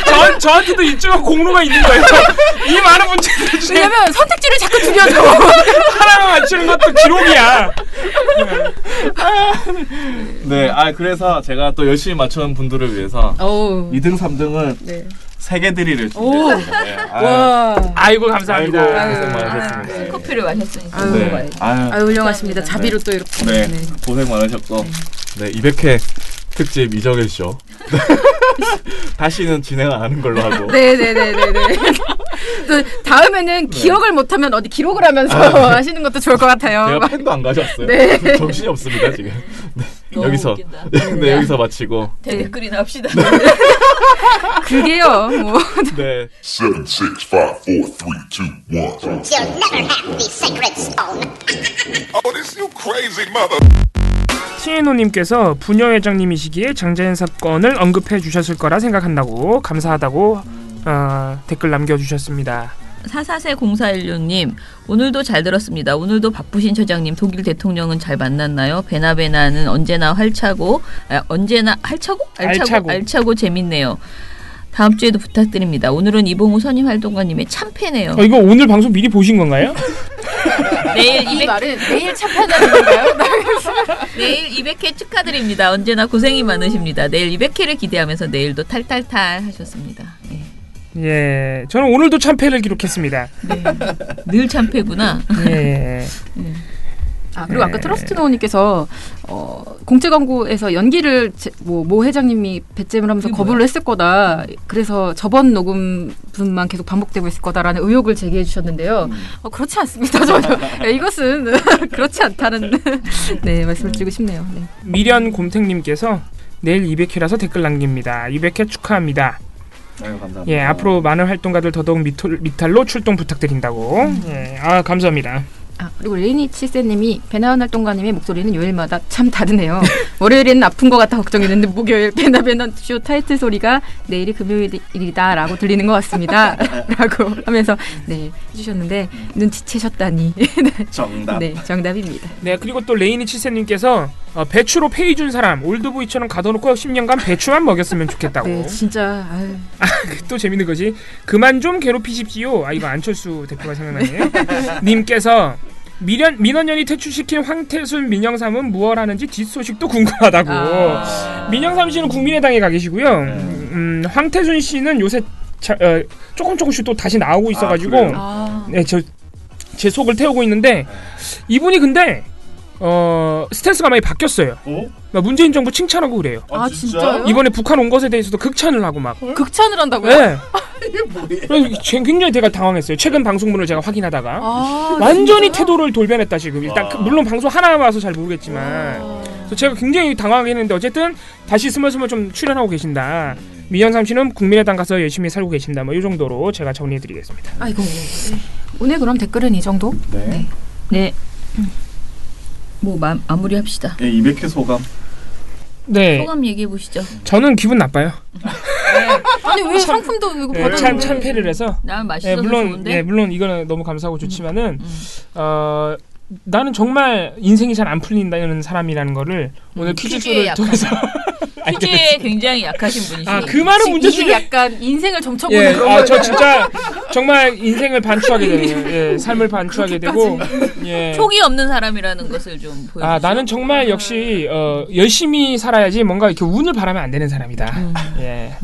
참 저한테도 이쪽은 공로가 있는 거예요. 이 많은 문제들 중에 왜냐면 선택지를 자꾸 줄여줘. 하나만 맞추는 것도 기록이야. 네, 그래서 제가 또 열심히 맞춘 분들을 위해서 어우. 2등, 3등은 네. 3개 드리를 준비했습니다. 네. 와. 아이고 감사합니다. 아이고, 고생 많으셨습니다. 네. 커피를 마셨으니까. 아유, 네. 아유 훌륭하십니다. 자비로 또 이렇게. 네, 고생 많으셨고, 네, 200회 특집 이정일 쇼. 다시는 진행 안 하는 걸로 하고. 네네네네네. 또 다음에는 기억을 못하면 어디 기록을 하면서 하시는 것도 좋을 것 같아요. 제가 펜도 안 가져왔어요. 네. 정신이 없습니다 지금. 네, 너무 여기서 웃긴다. 네, 여기서 마치고. 대댓글이나 합시다. 그게요. 뭐. 네. 7, 6, 5, 4, 3, 2, 1. You'll never have the sacred stone. Oh, this you crazy mother. TNO님께서 부녀회장님이시기에 장자연 사건을 언급해 주셨을 거라 생각한다고 감사하다고 댓글 남겨주셨습니다. 440416님 오늘도 잘 들었습니다. 오늘도 바쁘신 처장님 독일 대통령은 잘 만났나요? 베나베나는 언제나 알차고 재밌네요. 다음 주에도 부탁드립니다. 오늘은 이봉우 선임 활동가님의 참패네요. 이거 오늘 방송 미리 보신 건가요? 내일 이 200, 말은 내일 참패하는 건가요? 내일 200회 축하드립니다. 언제나 고생이 많으십니다. 내일 200회를 기대하면서 내일도 탈탈탈 하셨습니다. 예. 예, 저는 오늘도 참패를 기록했습니다. 네. 늘 참패구나. 예. 그리고 아까 트러스트노우님께서 공채 광고에서 연기를 모 회장님이 배잼을 하면서 거부를 했을 거다. 그래서 저번 녹음분만 계속 반복되고 있을 거다라는 의혹을 제기해 주셨는데요. 그렇지 않습니다. 전혀. 이것은 그렇지 않다는 네 말씀을 드리고 싶네요. 네. 미련 곰탱님께서 내일 200회라서 댓글 남깁니다. 200회 축하합니다. 아유, 감사합니다. 예, 앞으로 많은 활동가들 더더욱 미탈로 출동 부탁드린다고. 예, 감사합니다. 그리고 레이니 칠세님이 배나은 활동가님의 목소리는 요일마다 참 다르네요. 월요일에는 아픈 것 같아 걱정했는데 목요일 베나베나 쇼 타이틀 소리가 내일이 금요일이다라고 들리는 것 같습니다. 라고 하면서 네 해주셨는데 눈치채셨다니. 정답. 네 정답입니다. 네, 그리고 또 레이니 칠세님께서 배추로 페이 준 사람 올드보이처럼 가둬놓고 10년간 배추만 먹였으면 좋겠다고. 네 진짜 또 재밌는 거지. 그만 좀 괴롭히십시오. 이거 안철수 대표가 생각나네요. 님께서 민원연이 퇴출시킨 황태순 민영삼은 무얼 하는지 뒷소식도 궁금하다고. 민영삼 씨는 국민의당에 가 계시고요. 황태순 씨는 요새 조금씩 또 다시 나오고 있어가지고 네, 제 속을 태우고 있는데 이분이 근데 스탠스가 많이 바뀌었어요. 문재인 정부 칭찬하고 그래요. 진짜요? 이번에 북한 온 것에 대해서도 극찬을 하고 막. 극찬을 한다고요? 네. 그래서 굉장히 제가 당황했어요. 최근 방송문을 제가 확인하다가 완전히 태도를 돌변했다 지금. 일단 물론 방송 하나 와서 잘 모르겠지만 그래서 제가 굉장히 당황했는데 어쨌든 다시 스멀스멀 좀 출연하고 계신다. 민영삼 씨는 국민의당 가서 열심히 살고 계신다. 이 정도로 제가 정리해드리겠습니다. 아이고 오늘 그럼 댓글은 이 정도? 네. 뭐 마무리합시다. 네, 200회 소감. 네. 소감 얘기해 보시죠. 저는 기분 나빠요. 아니 왜 상품도 이거 받았는데 참패를 해서. 나는 맛있어서 좋은데. 물론 이거는 너무 감사하고 좋지만은 나는 정말 인생이 잘 안 풀린다는 사람이라는 거를 오늘 퀴즈쇼를 통해서 퀴즈에 굉장히 약하신 분이시죠. 그 많은 문제 중에 약간 인생을 점쳐보는 그런 저 정말 인생을 반추하게 되는 예, 삶을 반추하게 되고 예. 촉이 없는 사람이라는 것을 좀 보여주죠. 아 나는 정말 역시 열심히 살아야지 뭔가 이렇게 운을 바라면 안 되는 사람이다. 예.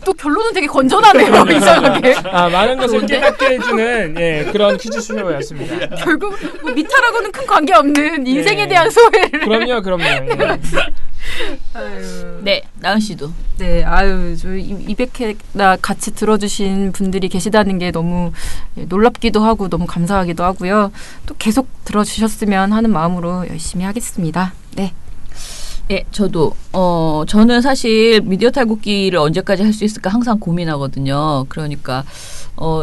또 결론은 되게 건전하네요. 이상하게. 아 많은 것을 깨닫게 해주는 예, 그런 퀴즈 수요였습니다. 결국 뭐 미타라고는 큰 관계 없는 인생에 대한 소회를. 그럼요. 예. 아유. 네, 나은 씨도. 네, 아유, 저 200회나 같이 들어주신 분들이 계시다는 게 너무 놀랍기도 하고 너무 감사하기도 하고요. 또 계속 들어주셨으면 하는 마음으로 열심히 하겠습니다. 네. 예, 저도 저는 사실 미디어 탈곡기를 언제까지 할 수 있을까 항상 고민하거든요. 그러니까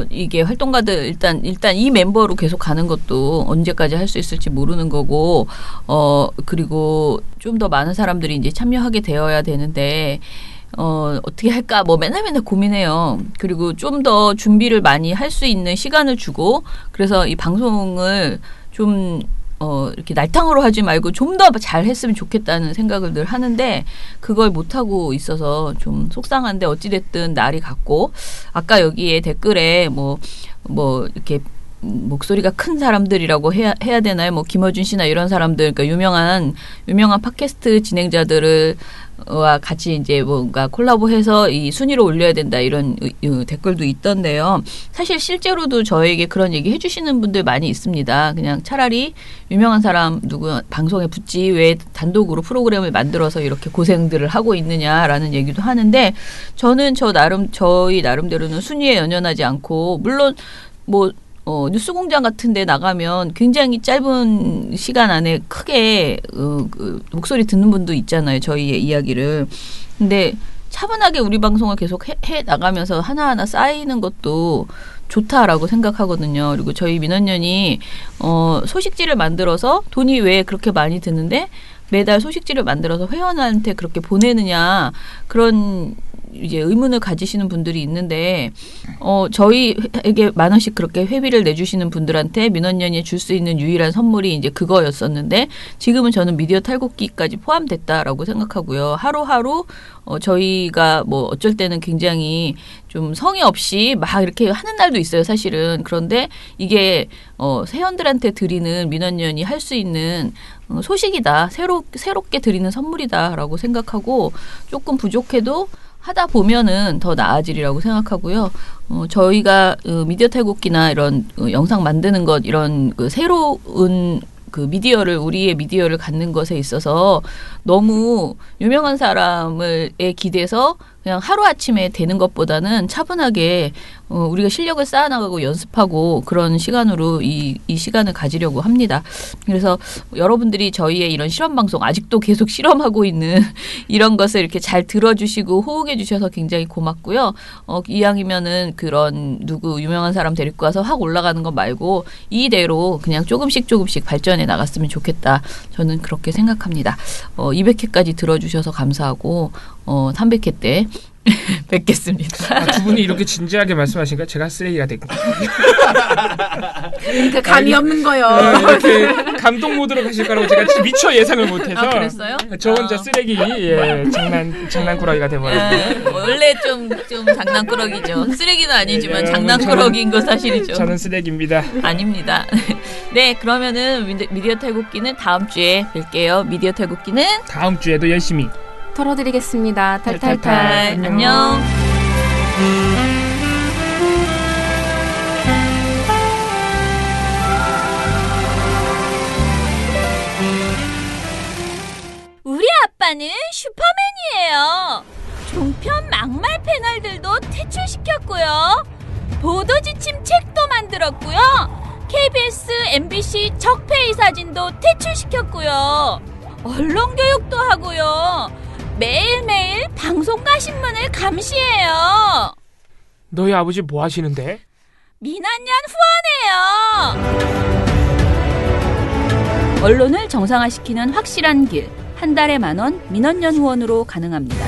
이게 활동가들 일단 이 멤버로 계속 가는 것도 언제까지 할 수 있을지 모르는 거고 그리고 좀 더 많은 사람들이 이제 참여하게 되어야 되는데 어떻게 할까 뭐 맨날 고민해요. 그리고 좀 더 준비를 많이 할 수 있는 시간을 주고 그래서 이 방송을 좀 이렇게 날탕으로 하지 말고 좀 더 잘 했으면 좋겠다는 생각을 늘 하는데 그걸 못하고 있어서 좀 속상한데 어찌됐든 날이 갔고 아까 여기에 댓글에 뭐 이렇게 목소리가 큰 사람들이라고 해야 되나요? 뭐 김어준 씨나 이런 사람들 그러니까 유명한 팟캐스트 진행자들을 와 같이 이제 뭔가 콜라보해서 이 순위로 올려야 된다 이런 댓글도 있던데요. 사실 실제로도 저에게 그런 얘기 해주시는 분들 많이 있습니다. 그냥 차라리 유명한 사람 누구 방송에 붙지 왜 단독으로 프로그램을 만들어서 이렇게 고생들을 하고 있느냐라는 얘기도 하는데 저는 저희 나름대로는 순위에 연연하지 않고 물론 뭐 뉴스공장 같은 데 나가면 굉장히 짧은 시간 안에 크게 그 목소리 듣는 분도 있잖아요. 저희의 이야기를. 근데 차분하게 우리 방송을 계속 해 나가면서 하나하나 쌓이는 것도 좋다라고 생각하거든요. 그리고 저희 민원연이 소식지를 만들어서 돈이 왜 그렇게 많이 드는데 매달 소식지를 만들어서 회원한테 그렇게 보내느냐 그런 이제 의문을 가지시는 분들이 있는데 저희에게 10,000원씩 그렇게 회비를 내주시는 분들한테 민원연이 줄 수 있는 유일한 선물이 이제 그거였었는데 지금은 저는 미디어 탈곡기까지 포함됐다라고 생각하고요. 하루하루 저희가 뭐 어쩔 때는 굉장히 좀 성의 없이 막 이렇게 하는 날도 있어요, 사실은. 그런데 이게 회원들한테 드리는 민원연이 할 수 있는 소식이다. 새롭게 드리는 선물이다라고 생각하고 조금 부족해도 하다 보면은 더 나아지리라고 생각하고요. 저희가 미디어 탈곡기나 이런 영상 만드는 것 이런 새로운 우리의 미디어를 갖는 것에 있어서 너무 유명한 사람에 기대서 그냥 하루아침에 되는 것보다는 차분하게 우리가 실력을 쌓아나가고 연습하고 그런 시간으로 이 시간을 가지려고 합니다. 그래서 여러분들이 저희의 이런 실험방송 아직도 계속 실험하고 있는 이런 것을 이렇게 잘 들어주시고 호응해 주셔서 굉장히 고맙고요. 이왕이면은 그런 유명한 사람 데리고 와서 확 올라가는 것 말고 이대로 그냥 조금씩 발전해 나갔으면 좋겠다. 저는 그렇게 생각합니다. 200회까지 들어주셔서 감사하고 300회 때 뵙겠습니다. 두 분이 이렇게 진지하게 말씀하시니까 제가 쓰레기가 됐고 그 감이 없는 거요. 이렇게 감동 모드로 가실 거라고 제가 미처 예상을 못해서 그랬어요? 저 혼자 쓰레기 장난꾸러기가 돼버렸네요. 원래 좀 장난꾸러기죠. 쓰레기는 아니지만 장난꾸러기인 건 사실이죠. 저는 쓰레기입니다. 아닙니다. 네, 그러면은 미디어 탈곡기는 다음 주에 뵐게요. 미디어 탈곡기는 다음 주에도 열심히 털어드리겠습니다. 탈탈탈. 안녕. 우리 아빠는 슈퍼맨이에요. 종편 막말 패널들도 퇴출시켰고요. 보도지침 책도 만들었고요. KBS, MBC 적폐의 사진도 퇴출시켰고요. 언론교육도 하고요. 매일매일 방송과 신문을 감시해요. 너희 아버지 뭐 하시는데? 민원연 후원해요. 언론을 정상화시키는 확실한 길. 한 달에 10,000원 민원연 후원으로 가능합니다.